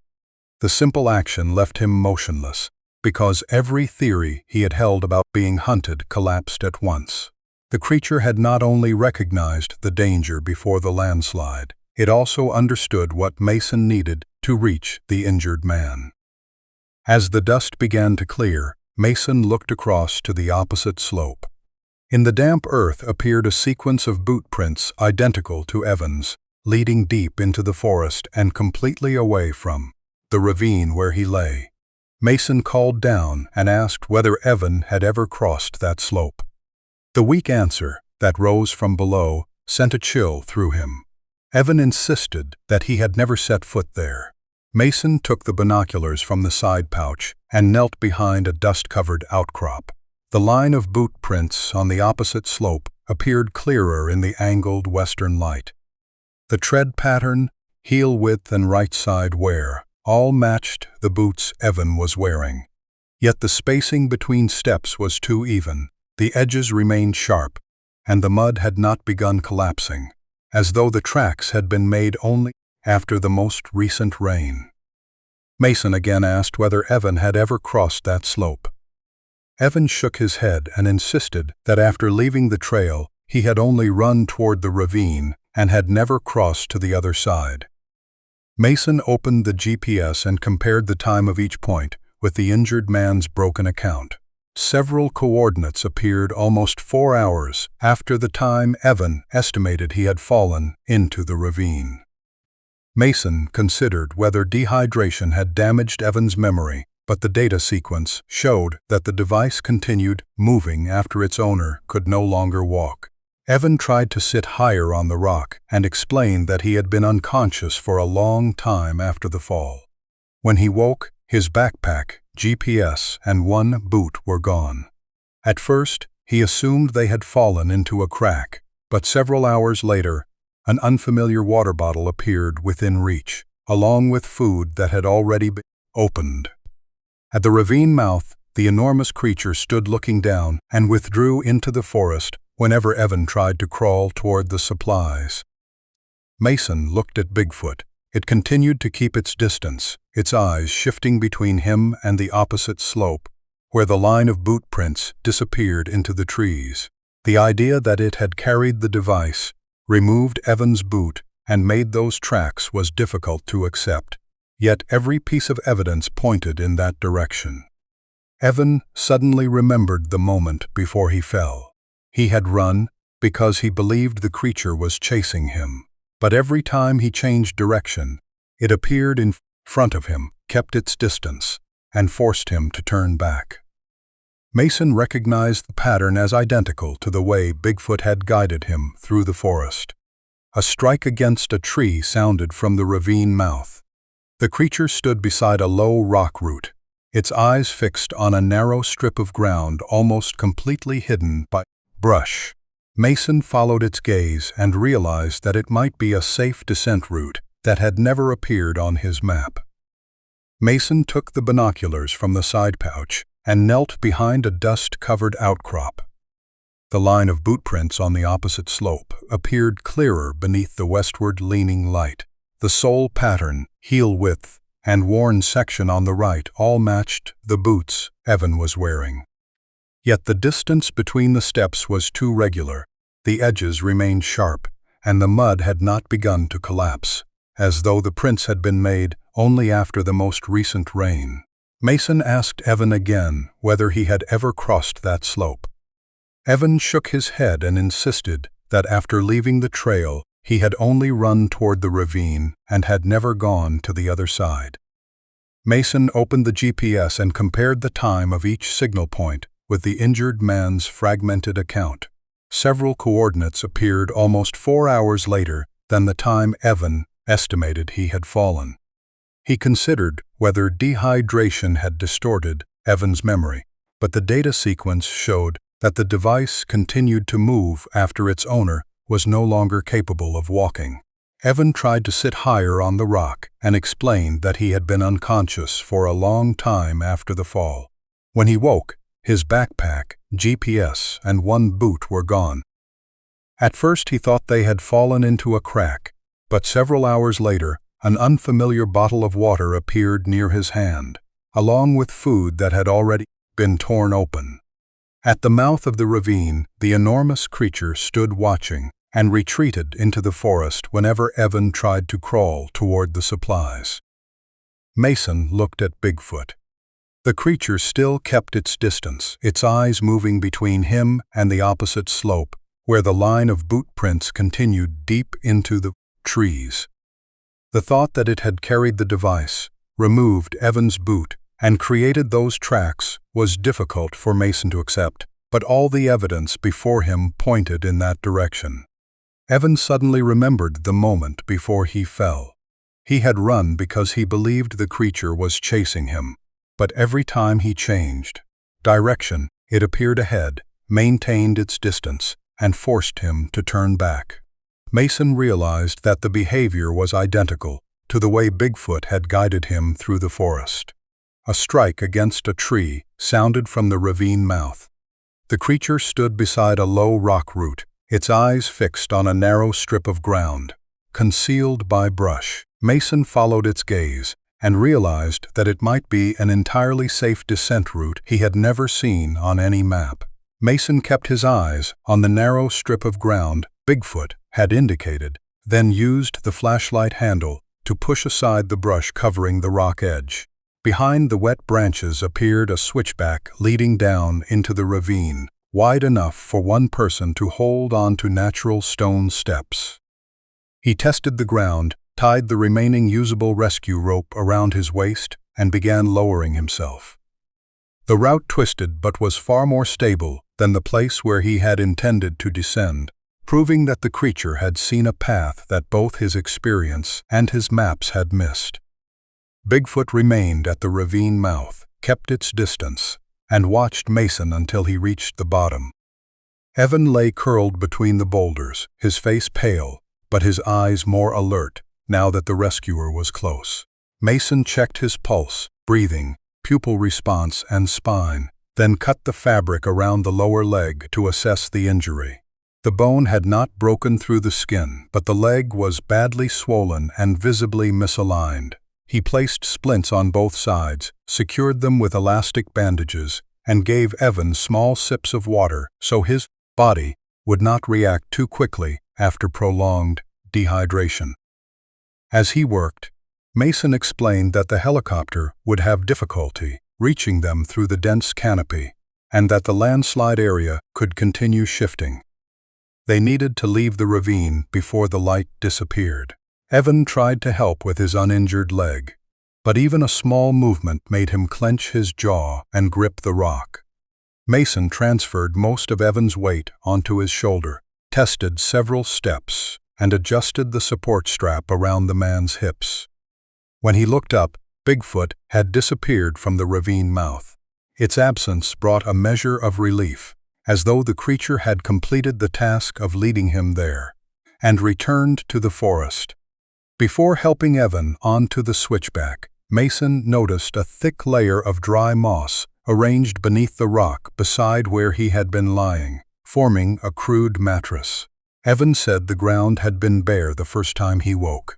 The simple action left him motionless, because every theory he had held about being hunted collapsed at once. The creature had not only recognized the danger before the landslide, it also understood what Mason needed to reach the injured man. As the dust began to clear, Mason looked across to the opposite slope. In the damp earth appeared a sequence of boot prints identical to Evan's, leading deep into the forest and completely away from the ravine where he lay. Mason called down and asked whether Evan had ever crossed that slope. The weak answer that rose from below sent a chill through him. Evan insisted that he had never set foot there. Mason took the binoculars from the side pouch and knelt behind a dust-covered outcrop. The line of boot prints on the opposite slope appeared clearer in the angled western light. The tread pattern, heel width and right side wear all matched the boots Evan was wearing. Yet the spacing between steps was too even. The edges remained sharp, and the mud had not begun collapsing, as though the tracks had been made only after the most recent rain. Mason again asked whether Evan had ever crossed that slope. Evan shook his head and insisted that after leaving the trail, he had only run toward the ravine and had never crossed to the other side. Mason opened the GPS and compared the time of each point with the injured man's broken account. Several coordinates appeared almost 4 hours after the time Evan estimated he had fallen into the ravine. Mason considered whether dehydration had damaged Evan's memory, but the data sequence showed that the device continued moving after its owner could no longer walk. Evan tried to sit higher on the rock and explained that he had been unconscious for a long time after the fall. When he woke, his backpack, GPS, and one boot were gone. At first, he assumed they had fallen into a crack, but several hours later, an unfamiliar water bottle appeared within reach, along with food that had already been opened. At the ravine mouth, the enormous creature stood looking down and withdrew into the forest whenever Evan tried to crawl toward the supplies. Mason looked at Bigfoot. It continued to keep its distance, its eyes shifting between him and the opposite slope, where the line of boot prints disappeared into the trees. The idea that it had carried the device, removed Evan's boot, and made those tracks was difficult to accept, yet every piece of evidence pointed in that direction. Evan suddenly remembered the moment before he fell. He had run because he believed the creature was chasing him. But every time he changed direction, it appeared in front of him, kept its distance, and forced him to turn back. Mason recognized the pattern as identical to the way Bigfoot had guided him through the forest. A strike against a tree sounded from the ravine mouth. The creature stood beside a low rock root, its eyes fixed on a narrow strip of ground almost completely hidden by brush. Mason followed its gaze and realized that it might be a safe descent route that had never appeared on his map. Mason took the binoculars from the side pouch and knelt behind a dust-covered outcrop. The line of boot prints on the opposite slope appeared clearer beneath the westward-leaning light. The sole pattern, heel width, and worn section on the right all matched the boots Evan was wearing. Yet the distance between the steps was too regular, the edges remained sharp, and the mud had not begun to collapse, as though the prints had been made only after the most recent rain. Mason asked Evan again whether he had ever crossed that slope. Evan shook his head and insisted that after leaving the trail, he had only run toward the ravine and had never gone to the other side. Mason opened the GPS and compared the time of each signal point with the injured man's fragmented account. Several coordinates appeared almost 4 hours later than the time Evan estimated he had fallen. He considered whether dehydration had distorted Evan's memory. but the data sequence showed that the device continued to move after its owner was no longer capable of walking. Evan tried to sit higher on the rock and explained that he had been unconscious for a long time after the fall. When he woke, his backpack, GPS, and one boot were gone. At first he thought they had fallen into a crack, but several hours later, an unfamiliar bottle of water appeared near his hand, along with food that had already been torn open. At the mouth of the ravine, the enormous creature stood watching and retreated into the forest whenever Evan tried to crawl toward the supplies. Mason looked at Bigfoot. The creature still kept its distance, its eyes moving between him and the opposite slope, where the line of boot prints continued deep into the trees. The thought that it had carried the device, removed Evan's boot, and created those tracks was difficult for Mason to accept, but all the evidence before him pointed in that direction. Evan suddenly remembered the moment before he fell. He had run because he believed the creature was chasing him, but every time he changed direction, it appeared ahead, maintained its distance, and forced him to turn back. Mason realized that the behavior was identical to the way Bigfoot had guided him through the forest. A strike against a tree sounded from the ravine mouth. The creature stood beside a low rock root, its eyes fixed on a narrow strip of ground, concealed by brush. Mason followed its gaze and realized that it might be an entirely safe descent route he had never seen on any map. Mason kept his eyes on the narrow strip of ground Bigfoot had indicated, then used the flashlight handle to push aside the brush covering the rock edge. Behind the wet branches appeared a switchback leading down into the ravine, wide enough for one person to hold onto natural stone steps. He tested the ground, tied the remaining usable rescue rope around his waist, and began lowering himself. The route twisted but was far more stable than the place where he had intended to descend, proving that the creature had seen a path that both his experience and his maps had missed. Bigfoot remained at the ravine mouth, kept its distance, and watched Mason until he reached the bottom. Evan lay curled between the boulders, his face pale, but his eyes more alert now that the rescuer was close. Mason checked his pulse, breathing, pupil response, and spine, then cut the fabric around the lower leg to assess the injury. The bone had not broken through the skin, but the leg was badly swollen and visibly misaligned. He placed splints on both sides, secured them with elastic bandages, and gave Evan small sips of water so his body would not react too quickly after prolonged dehydration. As he worked, Mason explained that the helicopter would have difficulty reaching them through the dense canopy, and that the landslide area could continue shifting. They needed to leave the ravine before the light disappeared. Evan tried to help with his uninjured leg, but even a small movement made him clench his jaw and grip the rock. Mason transferred most of Evan's weight onto his shoulder, tested several steps, and adjusted the support strap around the man's hips. When he looked up, Bigfoot had disappeared from the ravine mouth. Its absence brought a measure of relief, as though the creature had completed the task of leading him there, and returned to the forest. Before helping Evan onto the switchback, Mason noticed a thick layer of dry moss arranged beneath the rock beside where he had been lying, forming a crude mattress. Evan said the ground had been bare the first time he woke.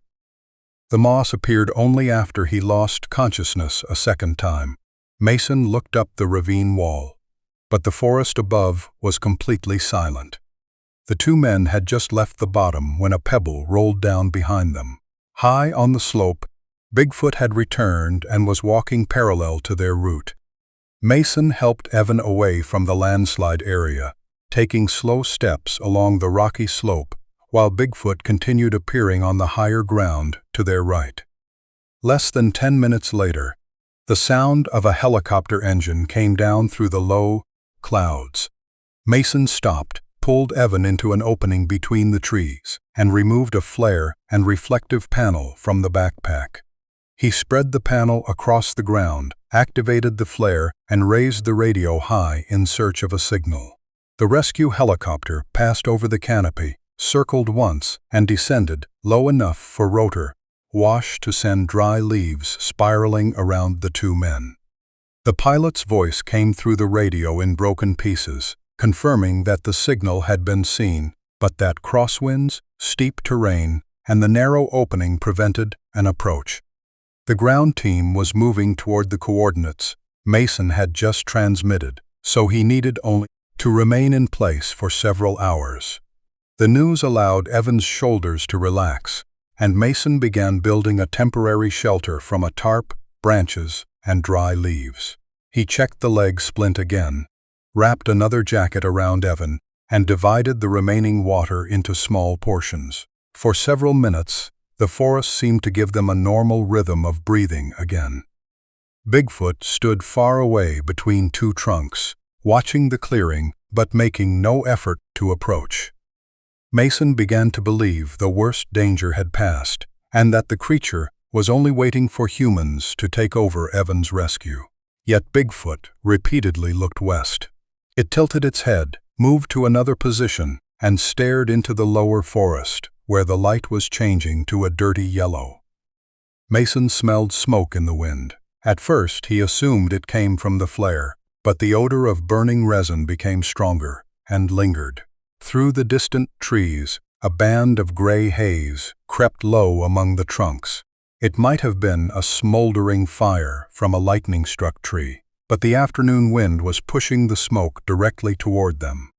The moss appeared only after he lost consciousness a second time. Mason looked up the ravine wall, but the forest above was completely silent. The two men had just left the bottom when a pebble rolled down behind them. High on the slope, Bigfoot had returned and was walking parallel to their route. Mason helped Evan away from the landslide area, taking slow steps along the rocky slope, while Bigfoot continued appearing on the higher ground to their right. Less than 10 minutes later, the sound of a helicopter engine came down through the low clouds. Mason stopped, pulled Evan into an opening between the trees, and removed a flare and reflective panel from the backpack. He spread the panel across the ground, activated the flare, and raised the radio high in search of a signal. The rescue helicopter passed over the canopy, circled once, and descended low enough for rotor wash to send dry leaves spiraling around the two men. The pilot's voice came through the radio in broken pieces, confirming that the signal had been seen, but that crosswinds, steep terrain, and the narrow opening prevented an approach. The ground team was moving toward the coordinates Mason had just transmitted, so he needed only to remain in place for several hours. The news allowed Evan's shoulders to relax, and Mason began building a temporary shelter from a tarp, branches, and dry leaves. He checked the leg splint again, wrapped another jacket around Evan, and divided the remaining water into small portions. For several minutes, the forest seemed to give them a normal rhythm of breathing again. Bigfoot stood far away between two trunks, watching the clearing but making no effort to approach. Mason began to believe the worst danger had passed, and that the creature was only waiting for humans to take over Evan's rescue. Yet Bigfoot repeatedly looked west. It tilted its head, moved to another position, and stared into the lower forest, where the light was changing to a dirty yellow. Mason smelled smoke in the wind. At first he assumed it came from the flare, but the odor of burning resin became stronger and lingered. Through the distant trees, a band of gray haze crept low among the trunks. It might have been a smoldering fire from a lightning-struck tree, but the afternoon wind was pushing the smoke directly toward them.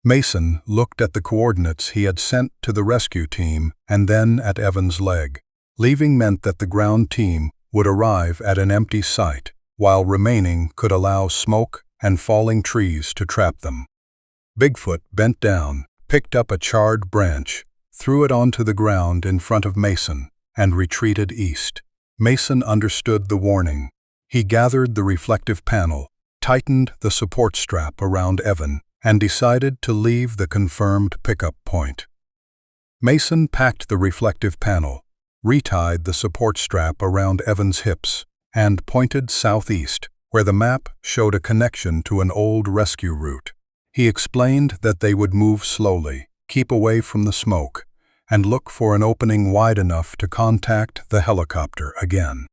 Mason looked at the coordinates he had sent to the rescue team and then at Evan's leg. Leaving meant that the ground team would arrive at an empty site, while remaining could allow smoke and falling trees to trap them. Bigfoot bent down, picked up a charred branch, threw it onto the ground in front of Mason, and retreated east. Mason understood the warning. He gathered the reflective panel, tightened the support strap around Evan, and decided to leave the confirmed pickup point. Mason packed the reflective panel, retied the support strap around Evan's hips, and pointed southeast, where the map showed a connection to an old rescue route. He explained that they would move slowly, keep away from the smoke, and look for an opening wide enough to contact the helicopter again.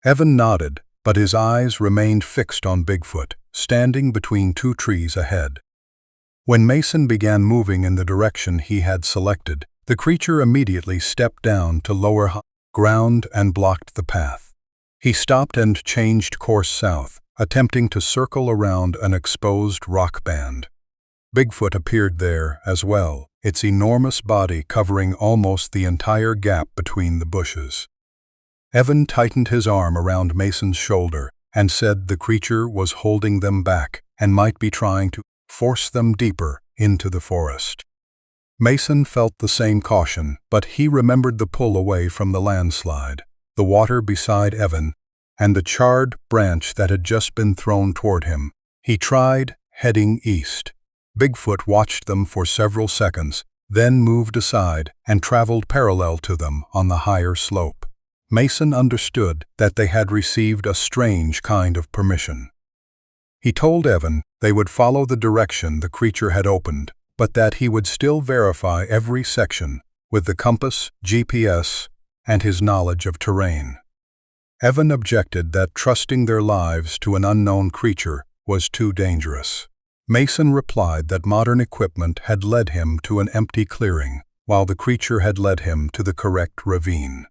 Evan nodded, but his eyes remained fixed on Bigfoot, standing between two trees ahead. When Mason began moving in the direction he had selected, the creature immediately stepped down to lower ground and blocked the path. He stopped and changed course south, attempting to circle around an exposed rock band. Bigfoot appeared there as well, its enormous body covering almost the entire gap between the bushes. Evan tightened his arm around Mason's shoulder and said the creature was holding them back and might be trying to force them deeper into the forest. Mason felt the same caution, but he remembered the pull away from the landslide, the water beside Evan, and the charred branch that had just been thrown toward him. He tried heading east. Bigfoot watched them for several seconds, then moved aside and traveled parallel to them on the higher slope. Mason understood that they had received a strange kind of permission. He told Evan they would follow the direction the creature had opened, but that he would still verify every section with the compass, GPS, and his knowledge of terrain. Evan objected that trusting their lives to an unknown creature was too dangerous. Mason replied that modern equipment had led him to an empty clearing, while the creature had led him to the correct ravine.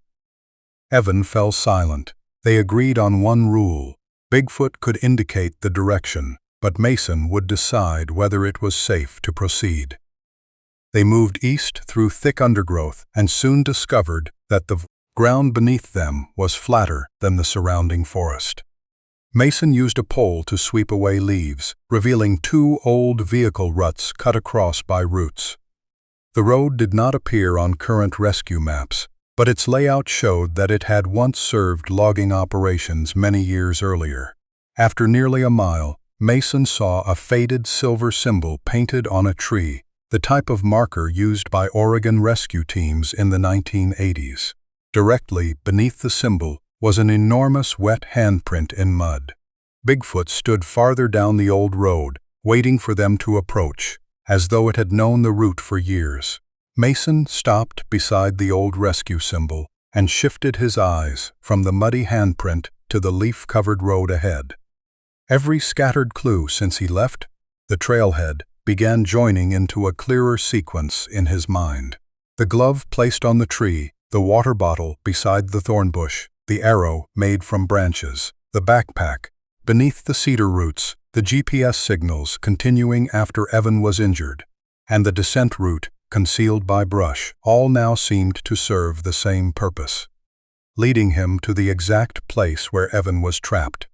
Evan fell silent. They agreed on one rule. Bigfoot could indicate the direction, but Mason would decide whether it was safe to proceed. They moved east through thick undergrowth and soon discovered that the ground beneath them was flatter than the surrounding forest. Mason used a pole to sweep away leaves, revealing two old vehicle ruts cut across by roots. The road did not appear on current rescue maps, but its layout showed that it had once served logging operations many years earlier. After nearly a mile, Mason saw a faded silver symbol painted on a tree, the type of marker used by Oregon rescue teams in the 1980s. Directly beneath the symbol was an enormous wet handprint in mud. Bigfoot stood farther down the old road, waiting for them to approach, as though it had known the route for years. Mason stopped beside the old rescue symbol and shifted his eyes from the muddy handprint to the leaf-covered road ahead. Every scattered clue since he left the trailhead began joining into a clearer sequence in his mind. The glove placed on the tree, the water bottle beside the thorn bush, the arrow made from branches, the backpack beneath the cedar roots, the GPS signals continuing after Evan was injured, and the descent route concealed by brush, all now seemed to serve the same purpose, leading him to the exact place where Evan was trapped.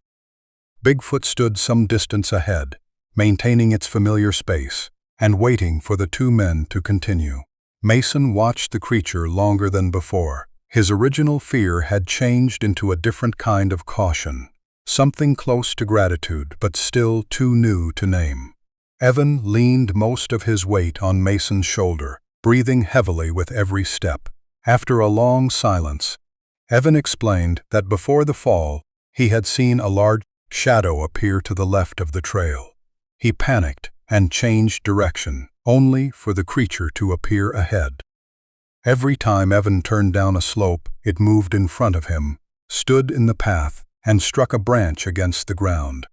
Bigfoot stood some distance ahead, maintaining its familiar space, and waiting for the two men to continue. Mason watched the creature longer than before. His original fear had changed into a different kind of caution, something close to gratitude but still too new to name. Evan leaned most of his weight on Mason's shoulder, breathing heavily with every step. After a long silence, Evan explained that before the fall, he had seen a large shadow appear to the left of the trail. He panicked and changed direction, only for the creature to appear ahead. Every time Evan turned down a slope, it moved in front of him, stood in the path, and struck a branch against the ground.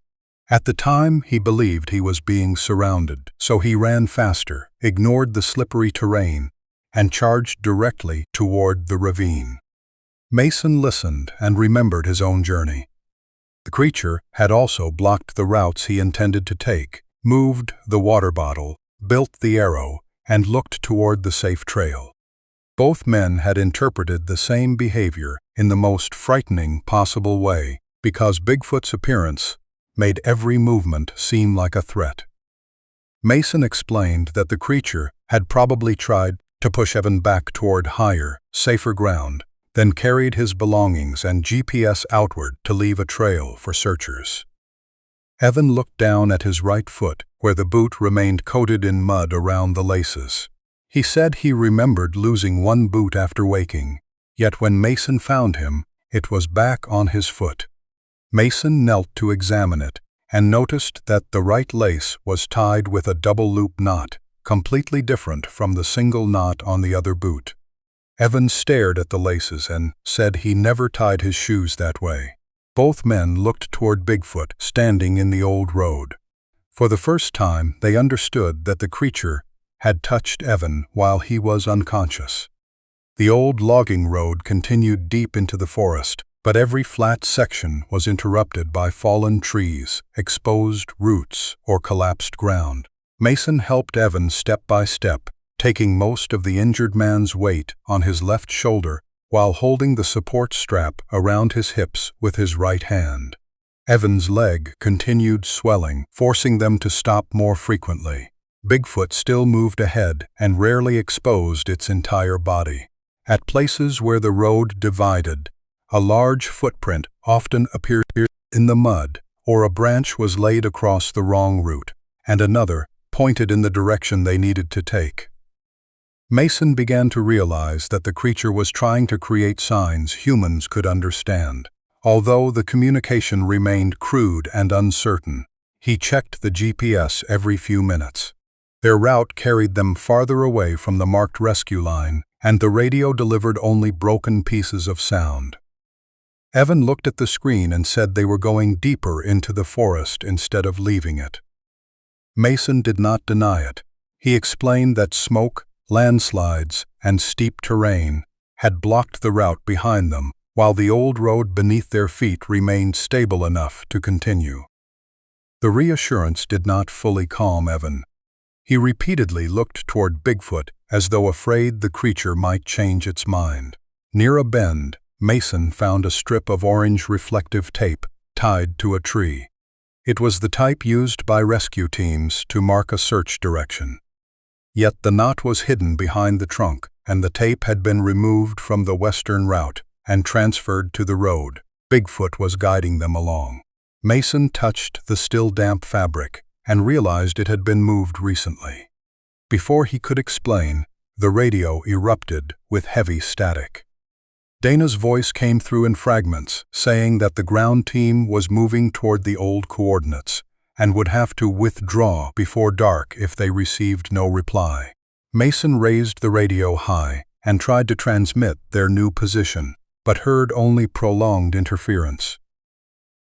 At the time, he believed he was being surrounded, so he ran faster, ignored the slippery terrain, and charged directly toward the ravine. Mason listened and remembered his own journey. The creature had also blocked the routes he intended to take, moved the water bottle, built the arrow, and looked toward the safe trail. Both men had interpreted the same behavior in the most frightening possible way, because Bigfoot's appearance made every movement seem like a threat. Mason explained that the creature had probably tried to push Evan back toward higher, safer ground, then carried his belongings and GPS outward to leave a trail for searchers. Evan looked down at his right foot, where the boot remained coated in mud around the laces. He said he remembered losing one boot after waking, yet when Mason found him, it was back on his foot. Mason knelt to examine it and noticed that the right lace was tied with a double-loop knot, completely different from the single knot on the other boot. Evan stared at the laces and said he never tied his shoes that way. Both men looked toward Bigfoot standing in the old road. For the first time, they understood that the creature had touched Evan while he was unconscious. The old logging road continued deep into the forest, but every flat section was interrupted by fallen trees, exposed roots, or collapsed ground. Mason helped Evan step by step, taking most of the injured man's weight on his left shoulder while holding the support strap around his hips with his right hand. Evan's leg continued swelling, forcing them to stop more frequently. Bigfoot still moved ahead and rarely exposed its entire body. At places where the road divided, a large footprint often appeared in the mud, or a branch was laid across the wrong route, and another pointed in the direction they needed to take. Mason began to realize that the creature was trying to create signs humans could understand. Although the communication remained crude and uncertain, he checked the GPS every few minutes. Their route carried them farther away from the marked rescue line, and the radio delivered only broken pieces of sound. Evan looked at the screen and said they were going deeper into the forest instead of leaving it. Mason did not deny it. He explained that smoke, landslides, and steep terrain had blocked the route behind them, while the old road beneath their feet remained stable enough to continue. The reassurance did not fully calm Evan. He repeatedly looked toward Bigfoot as though afraid the creature might change its mind. Near a bend, Mason found a strip of orange reflective tape tied to a tree. It was the type used by rescue teams to mark a search direction. Yet the knot was hidden behind the trunk, and the tape had been removed from the western route and transferred to the road. Bigfoot was guiding them along. Mason touched the still damp fabric and realized it had been moved recently. Before he could explain, the radio erupted with heavy static. Dana's voice came through in fragments, saying that the ground team was moving toward the old coordinates and would have to withdraw before dark if they received no reply. Mason raised the radio high and tried to transmit their new position, but heard only prolonged interference.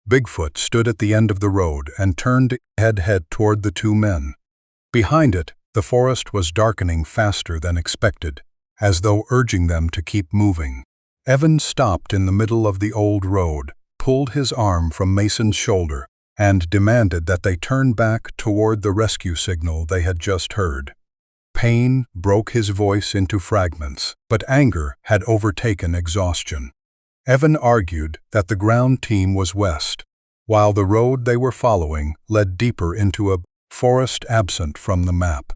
Bigfoot stood at the end of the road and turned head toward the two men. Behind it, the forest was darkening faster than expected, as though urging them to keep moving. Evan stopped in the middle of the old road, pulled his arm from Mason's shoulder, and demanded that they turn back toward the rescue signal they had just heard. Pain broke his voice into fragments, but anger had overtaken exhaustion. Evan argued that the ground team was west, while the road they were following led deeper into a forest absent from the map.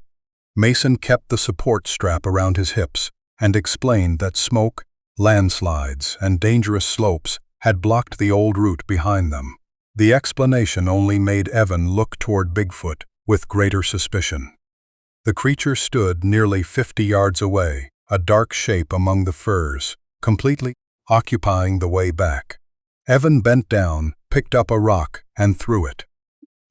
Mason kept the support strap around his hips and explained that smoke, landslides, and dangerous slopes had blocked the old route behind them. The explanation only made Evan look toward Bigfoot with greater suspicion. The creature stood nearly 50 yards away, a dark shape among the firs, completely occupying the way back. Evan bent down, picked up a rock, and threw it.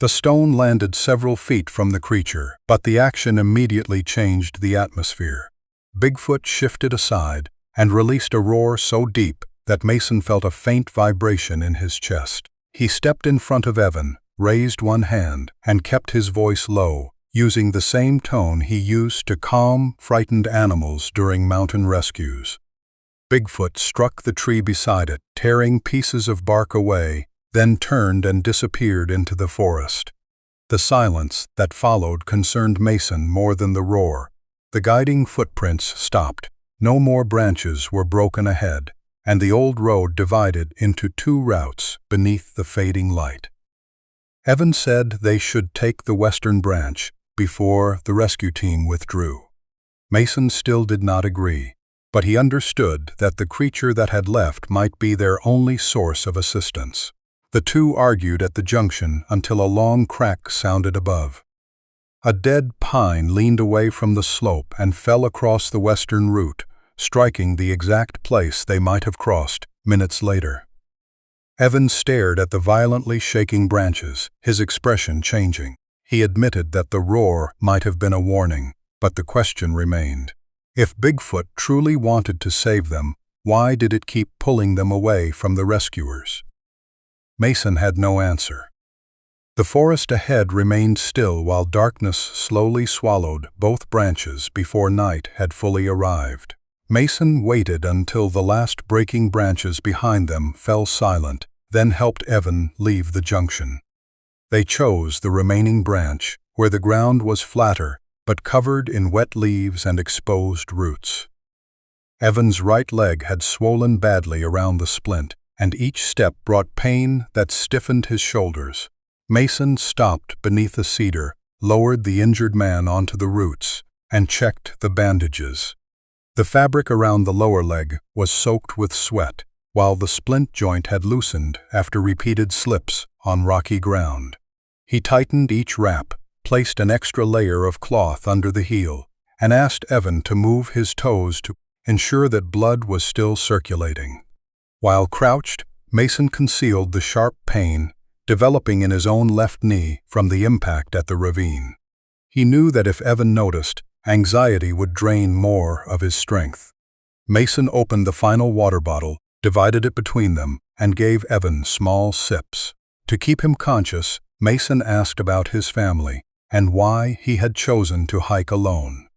The stone landed several feet from the creature, but the action immediately changed the atmosphere. Bigfoot shifted aside and released a roar so deep that Mason felt a faint vibration in his chest. He stepped in front of Evan, raised one hand, and kept his voice low, using the same tone he used to calm frightened animals during mountain rescues. Bigfoot struck the tree beside it, tearing pieces of bark away, then turned and disappeared into the forest. The silence that followed concerned Mason more than the roar. The guiding footprints stopped. No more branches were broken ahead, and the old road divided into two routes beneath the fading light. Evan said they should take the western branch before the rescue team withdrew. Mason still did not agree, but he understood that the creature that had left might be their only source of assistance. The two argued at the junction until a long crack sounded above. A dead pine leaned away from the slope and fell across the western route, striking the exact place they might have crossed minutes later. Evan stared at the violently shaking branches, his expression changing. He admitted that the roar might have been a warning, but the question remained. If Bigfoot truly wanted to save them, why did it keep pulling them away from the rescuers? Mason had no answer. The forest ahead remained still while darkness slowly swallowed both branches before night had fully arrived. Mason waited until the last breaking branches behind them fell silent, then helped Evan leave the junction. They chose the remaining branch, where the ground was flatter but covered in wet leaves and exposed roots. Evan's right leg had swollen badly around the splint, and each step brought pain that stiffened his shoulders. Mason stopped beneath a cedar, lowered the injured man onto the roots, and checked the bandages. The fabric around the lower leg was soaked with sweat, while the splint joint had loosened after repeated slips on rocky ground. He tightened each wrap, placed an extra layer of cloth under the heel, and asked Evan to move his toes to ensure that blood was still circulating. While crouched, Mason concealed the sharp pain developing in his own left knee from the impact at the ravine. He knew that if Evan noticed, anxiety would drain more of his strength. Mason opened the final water bottle, divided it between them, and gave Evan small sips. To keep him conscious, Mason asked about his family and why he had chosen to hike alone.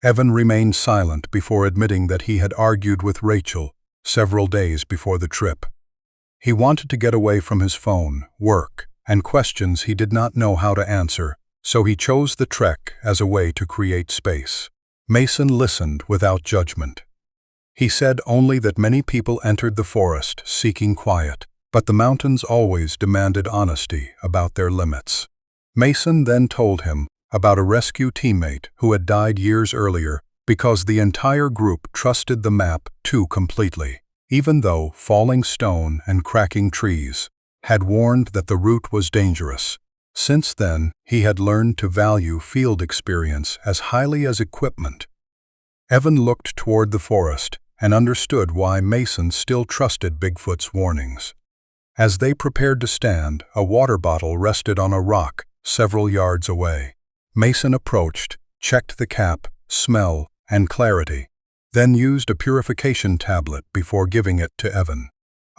Evan remained silent before admitting that he had argued with Rachel several days before the trip. He wanted to get away from his phone, work, and questions he did not know how to answer, so he chose the trek as a way to create space. Mason listened without judgment. He said only that many people entered the forest seeking quiet, but the mountains always demanded honesty about their limits. Mason then told him about a rescue teammate who had died years earlier because the entire group trusted the map too completely, even though falling stone and cracking trees had warned that the route was dangerous. Since then, he had learned to value field experience as highly as equipment. Evan looked toward the forest and understood why Mason still trusted Bigfoot's warnings. As they prepared to stand, a water bottle rested on a rock several yards away. Mason approached, checked the cap, smell, and clarity, then used a purification tablet before giving it to Evan.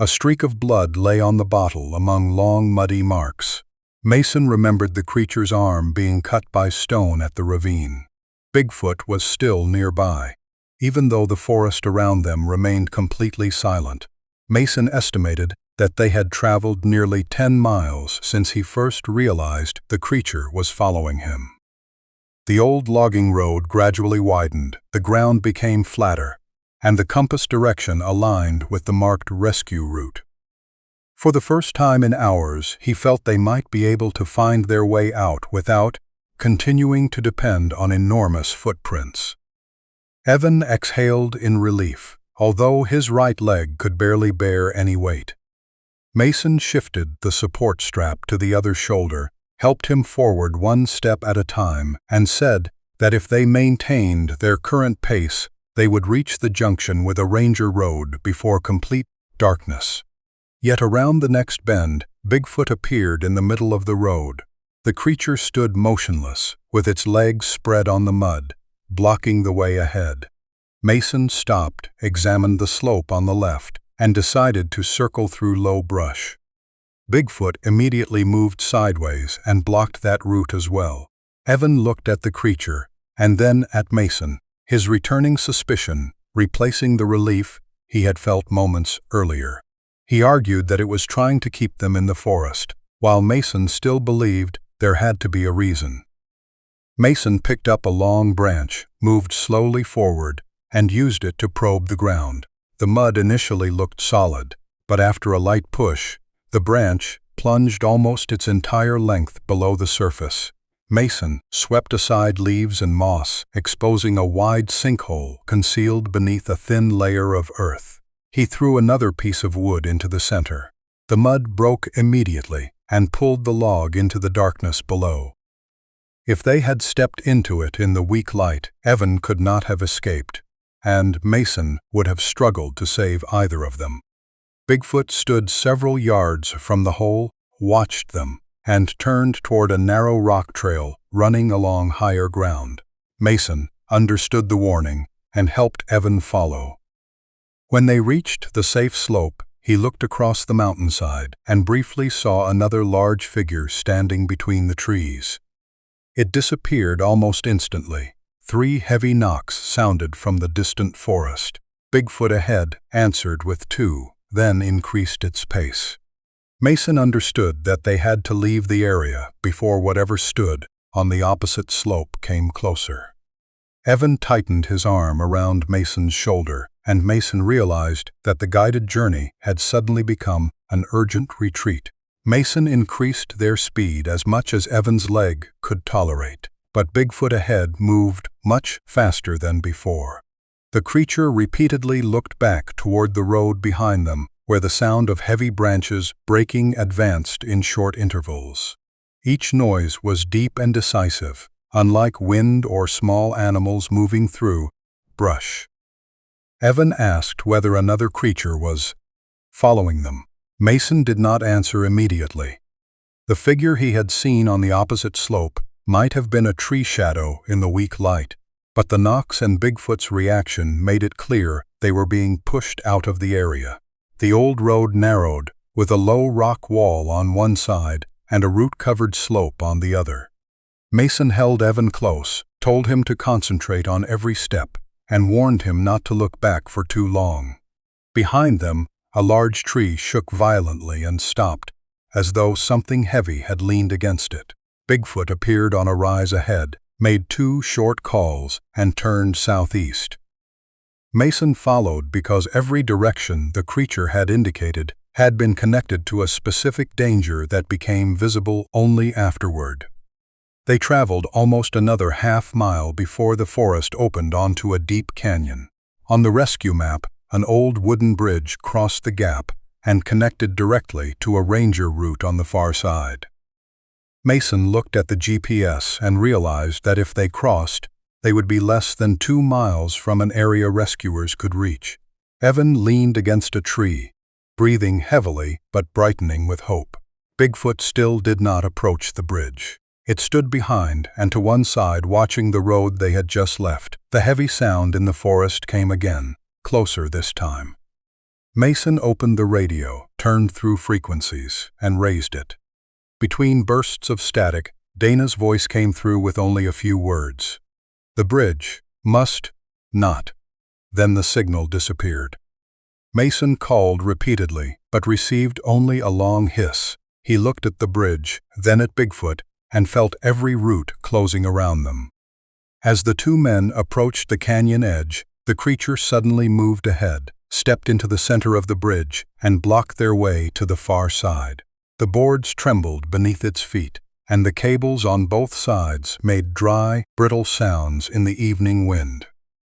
A streak of blood lay on the bottle among long muddy marks. Mason remembered the creature's arm being cut by stone at the ravine. Bigfoot was still nearby, even though the forest around them remained completely silent. Mason estimated that they had traveled nearly 10 miles since he first realized the creature was following him. The old logging road gradually widened, the ground became flatter, and the compass direction aligned with the marked rescue route. For the first time in hours, he felt they might be able to find their way out without continuing to depend on enormous footprints. Evan exhaled in relief, although his right leg could barely bear any weight. Mason shifted the support strap to the other shoulder, helped him forward one step at a time, and said that if they maintained their current pace, they would reach the junction with a ranger road before complete darkness. Yet around the next bend, Bigfoot appeared in the middle of the road. The creature stood motionless, with its legs spread on the mud, blocking the way ahead. Mason stopped, examined the slope on the left, and decided to circle through low brush. Bigfoot immediately moved sideways and blocked that route as well. Evan looked at the creature, and then at Mason, his returning suspicion replacing the relief he had felt moments earlier. He argued that it was trying to keep them in the forest, while Mason still believed there had to be a reason. Mason picked up a long branch, moved slowly forward, and used it to probe the ground. The mud initially looked solid, but after a light push, the branch plunged almost its entire length below the surface. Mason swept aside leaves and moss, exposing a wide sinkhole concealed beneath a thin layer of earth. He threw another piece of wood into the center. The mud broke immediately and pulled the log into the darkness below. If they had stepped into it in the weak light, Evan could not have escaped, and Mason would have struggled to save either of them. Bigfoot stood several yards from the hole, watched them, and turned toward a narrow rock trail running along higher ground. Mason understood the warning and helped Evan follow. When they reached the safe slope, he looked across the mountainside and briefly saw another large figure standing between the trees. It disappeared almost instantly. 3 heavy knocks sounded from the distant forest. Bigfoot ahead answered with 2, then increased its pace. Mason understood that they had to leave the area before whatever stood on the opposite slope came closer. Evan tightened his arm around Mason's shoulder, and Mason realized that the guided journey had suddenly become an urgent retreat. Mason increased their speed as much as Evan's leg could tolerate, but Bigfoot ahead moved much faster than before. The creature repeatedly looked back toward the road behind them, where the sound of heavy branches breaking advanced in short intervals. Each noise was deep and decisive, unlike wind or small animals moving through brush. Evan asked whether another creature was following them. Mason did not answer immediately. The figure he had seen on the opposite slope might have been a tree shadow in the weak light, but the knocks and Bigfoot's reaction made it clear they were being pushed out of the area. The old road narrowed, with a low rock wall on one side and a root-covered slope on the other. Mason held Evan close, told him to concentrate on every step, and warned him not to look back for too long. Behind them, a large tree shook violently and stopped, as though something heavy had leaned against it. Bigfoot appeared on a rise ahead, made 2 short calls, and turned southeast. Mason followed because every direction the creature had indicated had been connected to a specific danger that became visible only afterward. They traveled almost another half-mile before the forest opened onto a deep canyon. On the rescue map, an old wooden bridge crossed the gap and connected directly to a ranger route on the far side. Mason looked at the GPS and realized that if they crossed, they would be less than 2 miles from an area rescuers could reach. Evan leaned against a tree, breathing heavily but brightening with hope. Bigfoot still did not approach the bridge. It stood behind and to one side, watching the road they had just left. The heavy sound in the forest came again, closer this time. Mason opened the radio, turned through frequencies, and raised it. Between bursts of static, Dana's voice came through with only a few words. "The bridge must not." Then the signal disappeared. Mason called repeatedly, but received only a long hiss. He looked at the bridge, then at Bigfoot, and felt every root closing around them. As the two men approached the canyon edge, the creature suddenly moved ahead, stepped into the center of the bridge, and blocked their way to the far side. The boards trembled beneath its feet, and the cables on both sides made dry, brittle sounds in the evening wind.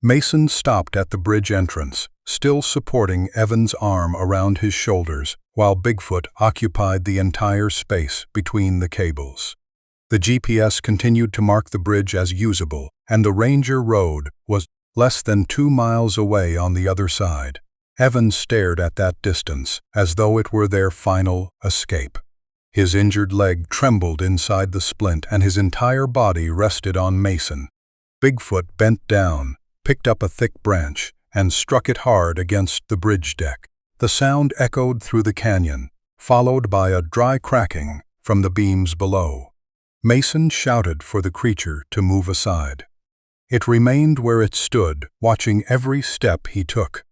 Mason stopped at the bridge entrance, still supporting Evan's arm around his shoulders, while Bigfoot occupied the entire space between the cables. The GPS continued to mark the bridge as usable, and the Ranger Road was less than 2 miles away on the other side. Evan stared at that distance, as though it were their final escape. His injured leg trembled inside the splint, and his entire body rested on Mason. Bigfoot bent down, picked up a thick branch, and struck it hard against the bridge deck. The sound echoed through the canyon, followed by a dry cracking from the beams below. Mason shouted for the creature to move aside. It remained where it stood, watching every step he took.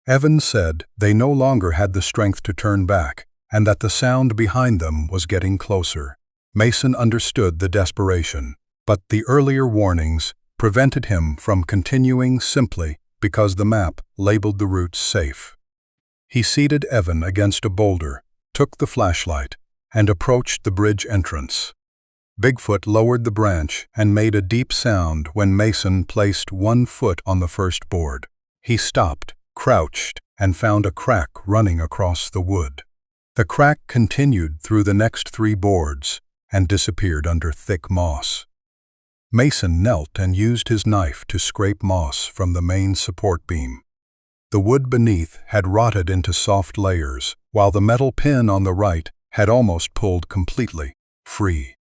Evan said they no longer had the strength to turn back, and that the sound behind them was getting closer. Mason understood the desperation, but the earlier warnings prevented him from continuing simply because the map labeled the route safe. He seated Evan against a boulder, took the flashlight, and approached the bridge entrance. Bigfoot lowered the branch and made a deep sound when Mason placed one foot on the first board. He stopped, crouched, and found a crack running across the wood. The crack continued through the next 3 boards and disappeared under thick moss. Mason knelt and used his knife to scrape moss from the main support beam. The wood beneath had rotted into soft layers, while the metal pin on the right had almost pulled completely free.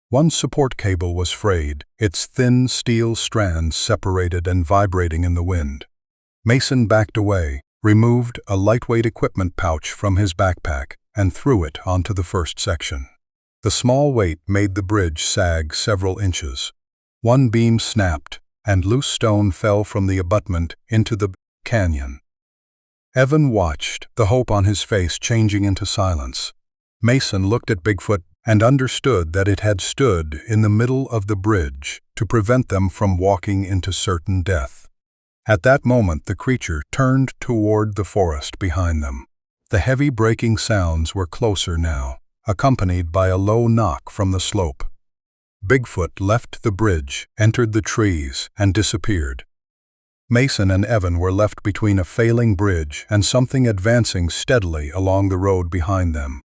One support cable was frayed, its thin steel strands separated and vibrating in the wind. Mason backed away, removed a lightweight equipment pouch from his backpack, and threw it onto the first section. The small weight made the bridge sag several inches. One beam snapped, and loose stone fell from the abutment into the canyon. Evan watched, the hope on his face changing into silence. Mason looked at Bigfoot and understood that it had stood in the middle of the bridge to prevent them from walking into certain death. At that moment, the creature turned toward the forest behind them. The heavy breaking sounds were closer now, accompanied by a low knock from the slope. Bigfoot left the bridge, entered the trees, and disappeared. Mason and Evan were left between a failing bridge and something advancing steadily along the road behind them.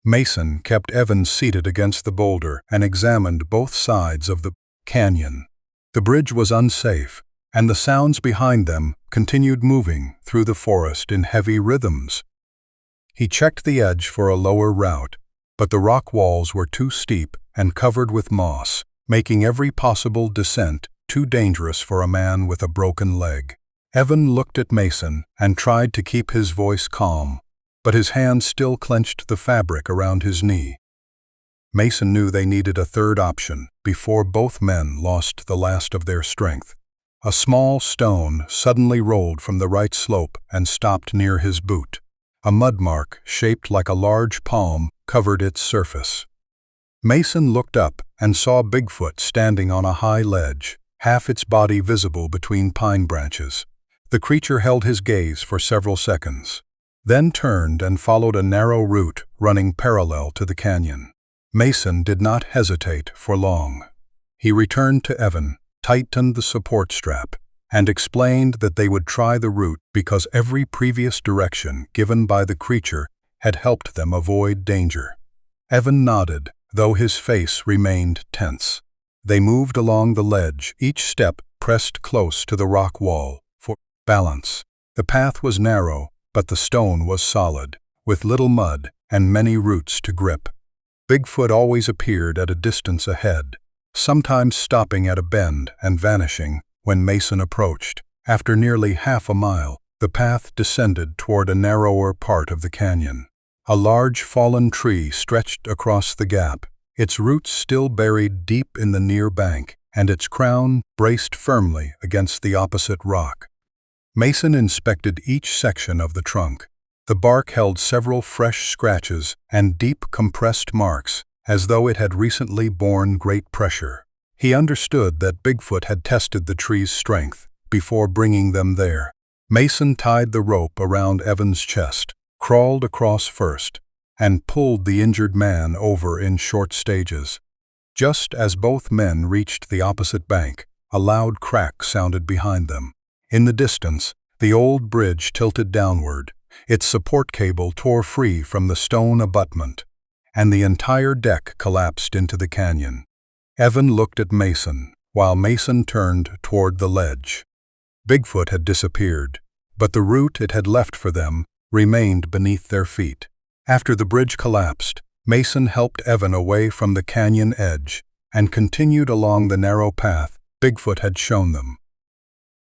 Mason kept Evan seated against the boulder and examined both sides of the canyon. The bridge was unsafe, and the sounds behind them continued moving through the forest in heavy rhythms. He checked the edge for a lower route, but the rock walls were too steep and covered with moss, making every possible descent too dangerous for a man with a broken leg. Evan looked at Mason and tried to keep his voice calm, but his hand still clenched the fabric around his knee. Mason knew they needed a third option before both men lost the last of their strength. A small stone suddenly rolled from the right slope and stopped near his boot. A mud mark shaped like a large palm covered its surface. Mason looked up and saw Bigfoot standing on a high ledge, half its body visible between pine branches. The creature held his gaze for several seconds, then turned and followed a narrow route running parallel to the canyon. Mason did not hesitate for long. He returned to Evan, tightened the support strap, and explained that they would try the route because every previous direction given by the creature had helped them avoid danger. Evan nodded, though his face remained tense. They moved along the ledge, each step pressed close to the rock wall for balance. The path was narrow, but the stone was solid, with little mud and many roots to grip. Bigfoot always appeared at a distance ahead, sometimes stopping at a bend and vanishing when Mason approached. After nearly half a mile, the path descended toward a narrower part of the canyon. A large fallen tree stretched across the gap, its roots still buried deep in the near bank, and its crown braced firmly against the opposite rock. Mason inspected each section of the trunk. The bark held several fresh scratches and deep compressed marks, as though it had recently borne great pressure. He understood that Bigfoot had tested the tree's strength before bringing them there. Mason tied the rope around Evan's chest, crawled across first, and pulled the injured man over in short stages. Just as both men reached the opposite bank, a loud crack sounded behind them. In the distance, the old bridge tilted downward, its support cable tore free from the stone abutment, and the entire deck collapsed into the canyon. Evan looked at Mason, while Mason turned toward the ledge. Bigfoot had disappeared, but the route it had left for them remained beneath their feet. After the bridge collapsed, Mason helped Evan away from the canyon edge and continued along the narrow path Bigfoot had shown them.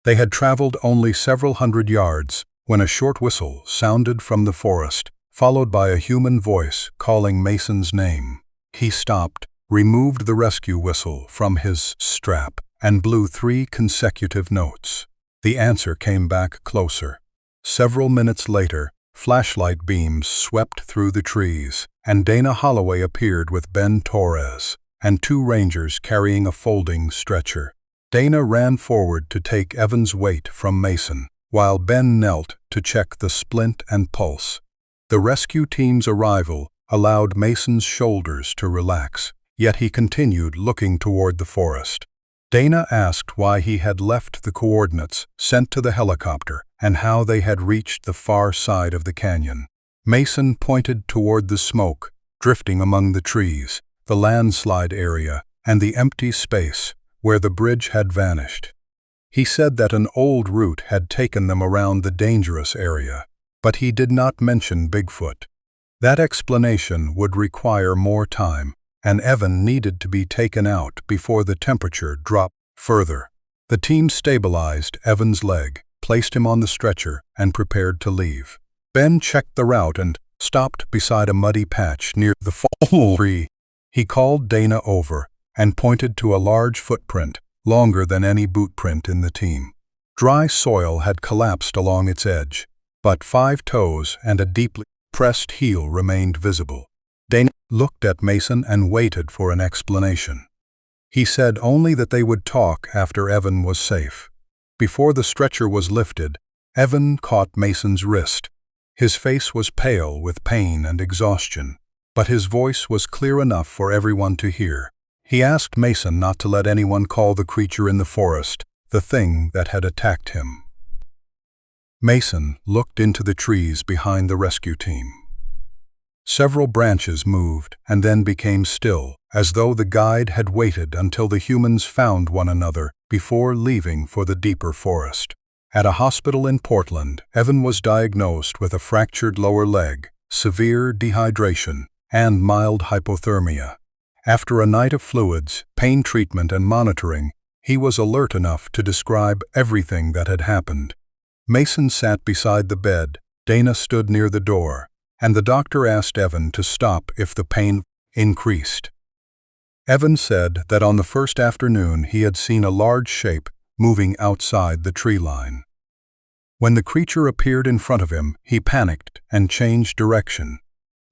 They had traveled only several hundred yards when a short whistle sounded from the forest, followed by a human voice calling Mason's name. He stopped, removed the rescue whistle from his strap, and blew 3 consecutive notes. The answer came back closer. Several minutes later, flashlight beams swept through the trees, and Dana Holloway appeared with Ben Torres and 2 rangers carrying a folding stretcher. Dana ran forward to take Evan's weight from Mason, while Ben knelt to check the splint and pulse. The rescue team's arrival allowed Mason's shoulders to relax, yet he continued looking toward the forest. Dana asked why he had left the coordinates sent to the helicopter and how they had reached the far side of the canyon. Mason pointed toward the smoke drifting among the trees, the landslide area, and the empty space where the bridge had vanished. He said that an old route had taken them around the dangerous area, but he did not mention Bigfoot. That explanation would require more time, and Evan needed to be taken out before the temperature dropped further. The team stabilized Evan's leg, placed him on the stretcher, and prepared to leave. Ben checked the route and stopped beside a muddy patch near the fallen tree. He called Dana over and pointed to a large footprint, longer than any boot print in the team. Dry soil had collapsed along its edge, but 5 toes and a deeply pressed heel remained visible. Dana looked at Mason and waited for an explanation. He said only that they would talk after Evan was safe. Before the stretcher was lifted, Evan caught Mason's wrist. His face was pale with pain and exhaustion, but his voice was clear enough for everyone to hear. He asked Mason not to let anyone call the creature in the forest the thing that had attacked him. Mason looked into the trees behind the rescue team. Several branches moved and then became still, as though the guide had waited until the humans found one another before leaving for the deeper forest. At a hospital in Portland, Evan was diagnosed with a fractured lower leg, severe dehydration, and mild hypothermia. After a night of fluids, pain treatment, and monitoring, he was alert enough to describe everything that had happened. Mason sat beside the bed, Dana stood near the door, and the doctor asked Evan to stop if the pain increased. Evan said that on the first afternoon he had seen a large shape moving outside the tree line. When the creature appeared in front of him, he panicked and changed direction,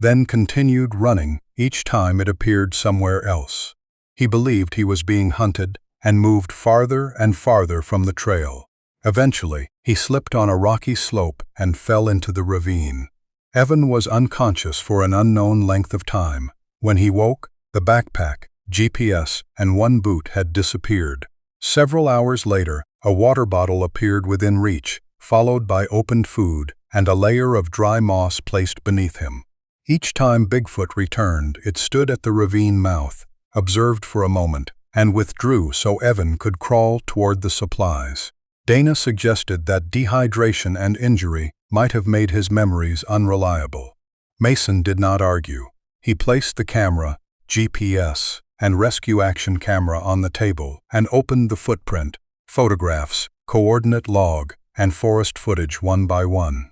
then continued running each time it appeared somewhere else. He believed he was being hunted and moved farther and farther from the trail. Eventually, he slipped on a rocky slope and fell into the ravine. Evan was unconscious for an unknown length of time. When he woke, the backpack, GPS, and 1 boot had disappeared. Several hours later, a water bottle appeared within reach, followed by opened food and a layer of dry moss placed beneath him. Each time Bigfoot returned, it stood at the ravine mouth, observed for a moment, and withdrew so Evan could crawl toward the supplies. Dana suggested that dehydration and injury might have made his memories unreliable. Mason did not argue. He placed the camera, GPS, and rescue action camera on the table and opened the footprint, photographs, coordinate log, and forest footage one by one.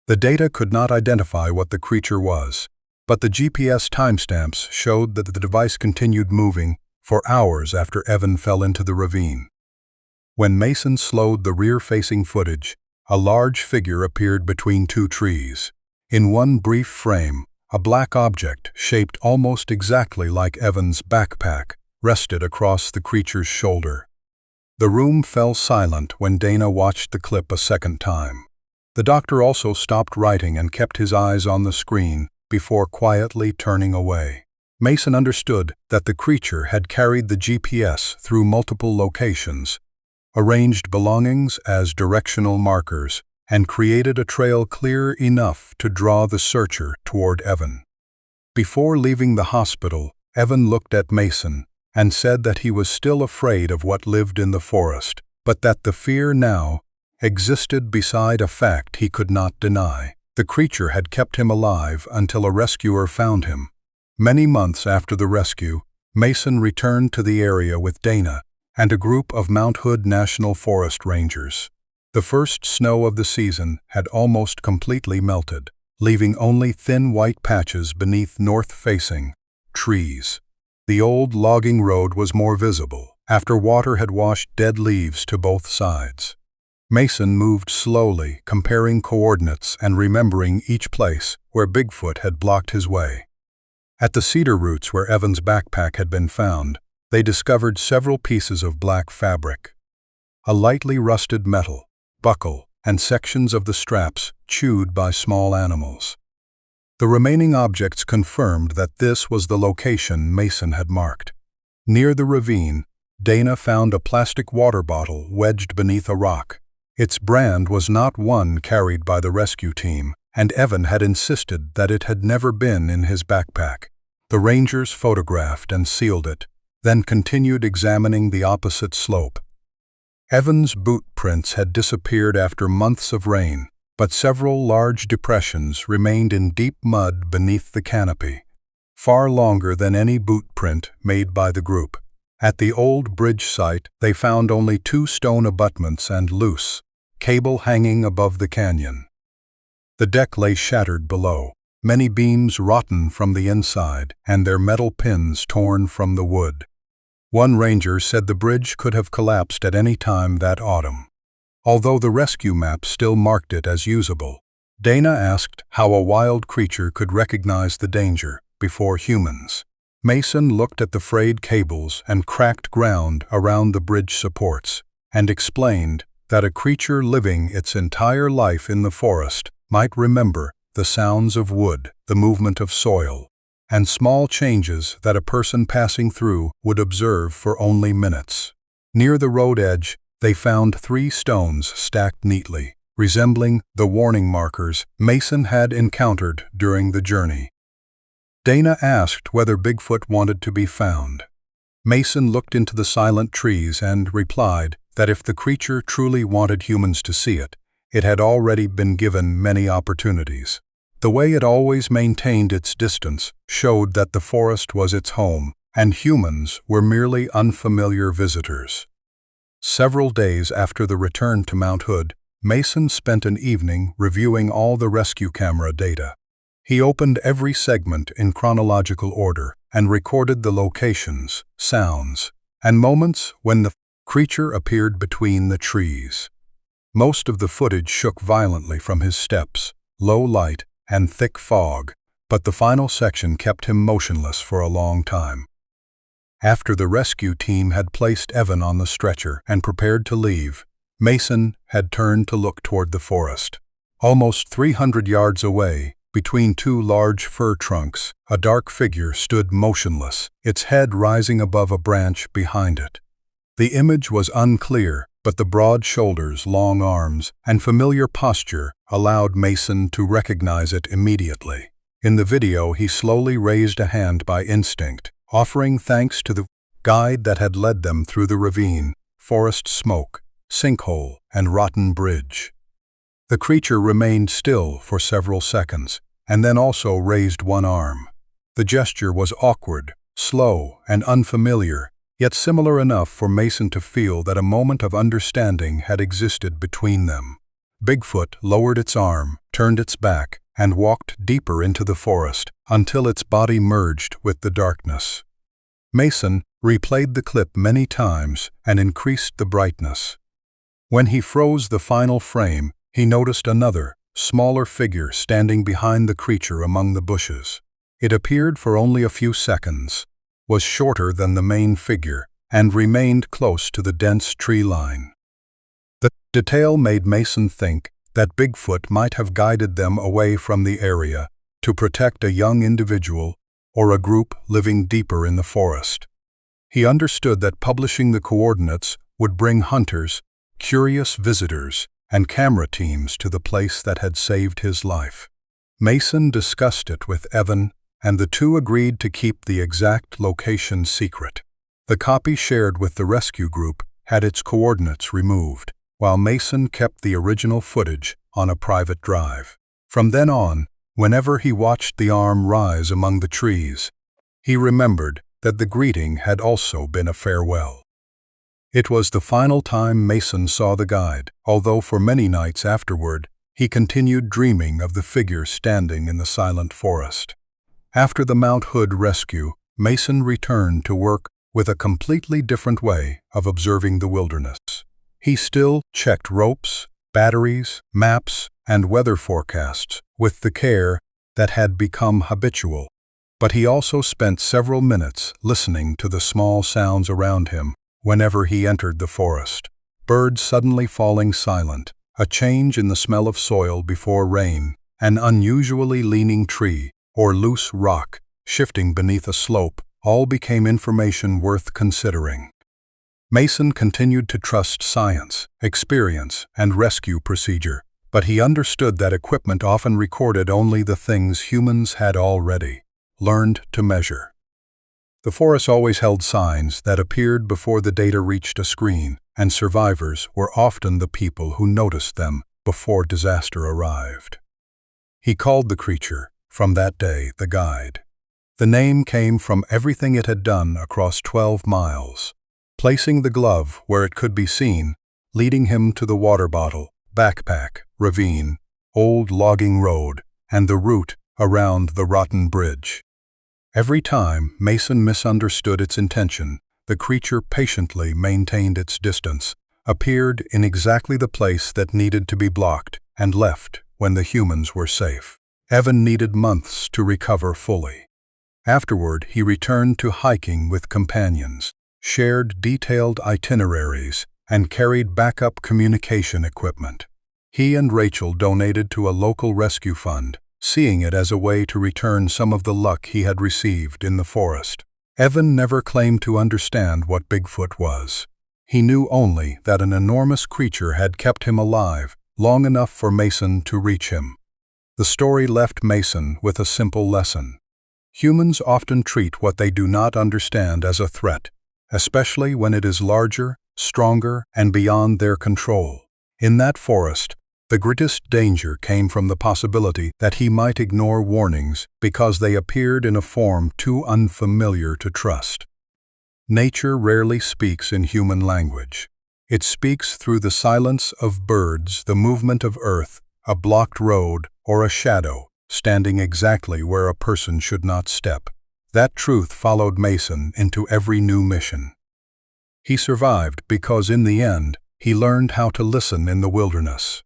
The data could not identify what the creature was, but the GPS timestamps showed that the device continued moving for hours after Evan fell into the ravine. When Mason slowed the rear-facing footage, a large figure appeared between two trees. In one brief frame, a black object, shaped almost exactly like Evan's backpack, rested across the creature's shoulder. The room fell silent when Dana watched the clip a second time. The doctor also stopped writing and kept his eyes on the screen before quietly turning away. Mason understood that the creature had carried the GPS through multiple locations, arranged belongings as directional markers, and created a trail clear enough to draw the searcher toward Evan. Before leaving the hospital, Evan looked at Mason and said that he was still afraid of what lived in the forest, but that the fear now existed beside a fact he could not deny. The creature had kept him alive until a rescuer found him. Many months after the rescue, Mason returned to the area with Dana and a group of Mount Hood National Forest rangers. The first snow of the season had almost completely melted, leaving only thin white patches beneath north-facing trees. The old logging road was more visible, after water had washed dead leaves to both sides. Mason moved slowly, comparing coordinates and remembering each place where Bigfoot had blocked his way. At the cedar roots where Evan's backpack had been found, they discovered several pieces of black fabric. A lightly rusted metal buckle, and sections of the straps chewed by small animals. The remaining objects confirmed that this was the location Mason had marked. Near the ravine, Dana found a plastic water bottle wedged beneath a rock. Its brand was not one carried by the rescue team, and Evan had insisted that it had never been in his backpack. The rangers photographed and sealed it, then continued examining the opposite slope. Evan's boot prints had disappeared after months of rain, but several large depressions remained in deep mud beneath the canopy, far longer than any boot print made by the group. At the old bridge site, they found only 2 stone abutments and loose cable hanging above the canyon. The deck lay shattered below, many beams rotten from the inside and their metal pins torn from the wood. One ranger said the bridge could have collapsed at any time that autumn. Although the rescue map still marked it as usable, Dana asked how a wild creature could recognize the danger before humans. Mason looked at the frayed cables and cracked ground around the bridge supports, and explained that a creature living its entire life in the forest might remember the sounds of wood, the movement of soil, and small changes that a person passing through would observe for only minutes. Near the road edge, they found 3 stones stacked neatly, resembling the warning markers Mason had encountered during the journey. Dana asked whether Bigfoot wanted to be found. Mason looked into the silent trees and replied that if the creature truly wanted humans to see it, it had already been given many opportunities. The way it always maintained its distance showed that the forest was its home, and humans were merely unfamiliar visitors. Several days after the return to Mount Hood, Mason spent an evening reviewing all the rescue camera data. He opened every segment in chronological order and recorded the locations, sounds, and moments when the creature appeared between the trees. Most of the footage shook violently from his steps, low light, and thick fog, but the final section kept him motionless for a long time. After the rescue team had placed Evan on the stretcher and prepared to leave, Mason had turned to look toward the forest. Almost 300 yards away, between 2 large fir trunks, a dark figure stood motionless, its head rising above a branch behind it. The image was unclear, but the broad shoulders, long arms, and familiar posture allowed Mason to recognize it immediately. In the video, he slowly raised a hand by instinct, offering thanks to the guide that had led them through the ravine. Forest smoke sinkhole, and rotten bridge. The creature remained still for several seconds, and then also raised one arm. The gesture was awkward, slow, and unfamiliar, yet similar enough for Mason to feel that a moment of understanding had existed between them. Bigfoot lowered its arm, turned its back, and walked deeper into the forest until its body merged with the darkness. Mason replayed the clip many times and increased the brightness. When he froze the final frame, he noticed another, smaller figure standing behind the creature among the bushes. It appeared for only a few seconds, was shorter than the main figure, and remained close to the dense tree line. The detail made Mason think that Bigfoot might have guided them away from the area to protect a young individual or a group living deeper in the forest. He understood that publishing the coordinates would bring hunters, curious visitors, and camera teams to the place that had saved his life. Mason discussed it with Evan, and the two agreed to keep the exact location secret. The copy shared with the rescue group had its coordinates removed, while Mason kept the original footage on a private drive. From then on, whenever he watched the arm rise among the trees, he remembered that the greeting had also been a farewell. It was the final time Mason saw the guide, although for many nights afterward, he continued dreaming of the figure standing in the silent forest. After the Mount Hood rescue, Mason returned to work with a completely different way of observing the wilderness. He still checked ropes, batteries, maps, and weather forecasts with the care that had become habitual, but he also spent several minutes listening to the small sounds around him whenever he entered the forest. Birds suddenly falling silent, a change in the smell of soil before rain, an unusually leaning tree, or loose rock shifting beneath a slope, all became information worth considering. Mason continued to trust science, experience, and rescue procedure, but he understood that equipment often recorded only the things humans had already learned to measure. The forest always held signs that appeared before the data reached a screen, and survivors were often the people who noticed them before disaster arrived. He called the creature, from that day, the Guide. The name came from everything it had done across 12 miles, placing the glove where it could be seen, leading him to the water bottle, backpack, ravine, old logging road, and the route around the rotten bridge. Every time Mason misunderstood its intention, the creature patiently maintained its distance, appeared in exactly the place that needed to be blocked, and left when the humans were safe. Evan needed months to recover fully. Afterward, he returned to hiking with companions, shared detailed itineraries, and carried backup communication equipment. He and Rachel donated to a local rescue fund, seeing it as a way to return some of the luck he had received in the forest. Evan never claimed to understand what Bigfoot was. He knew only that an enormous creature had kept him alive long enough for Mason to reach him. The story left Mason with a simple lesson. Humans often treat what they do not understand as a threat, especially when it is larger, stronger, and beyond their control. In that forest, the greatest danger came from the possibility that he might ignore warnings because they appeared in a form too unfamiliar to trust. Nature rarely speaks in human language. It speaks through the silence of birds, the movement of earth, a blocked road, or a shadow standing exactly where a person should not step. That truth followed Mason into every new mission. He survived because in the end, he learned how to listen in the wilderness.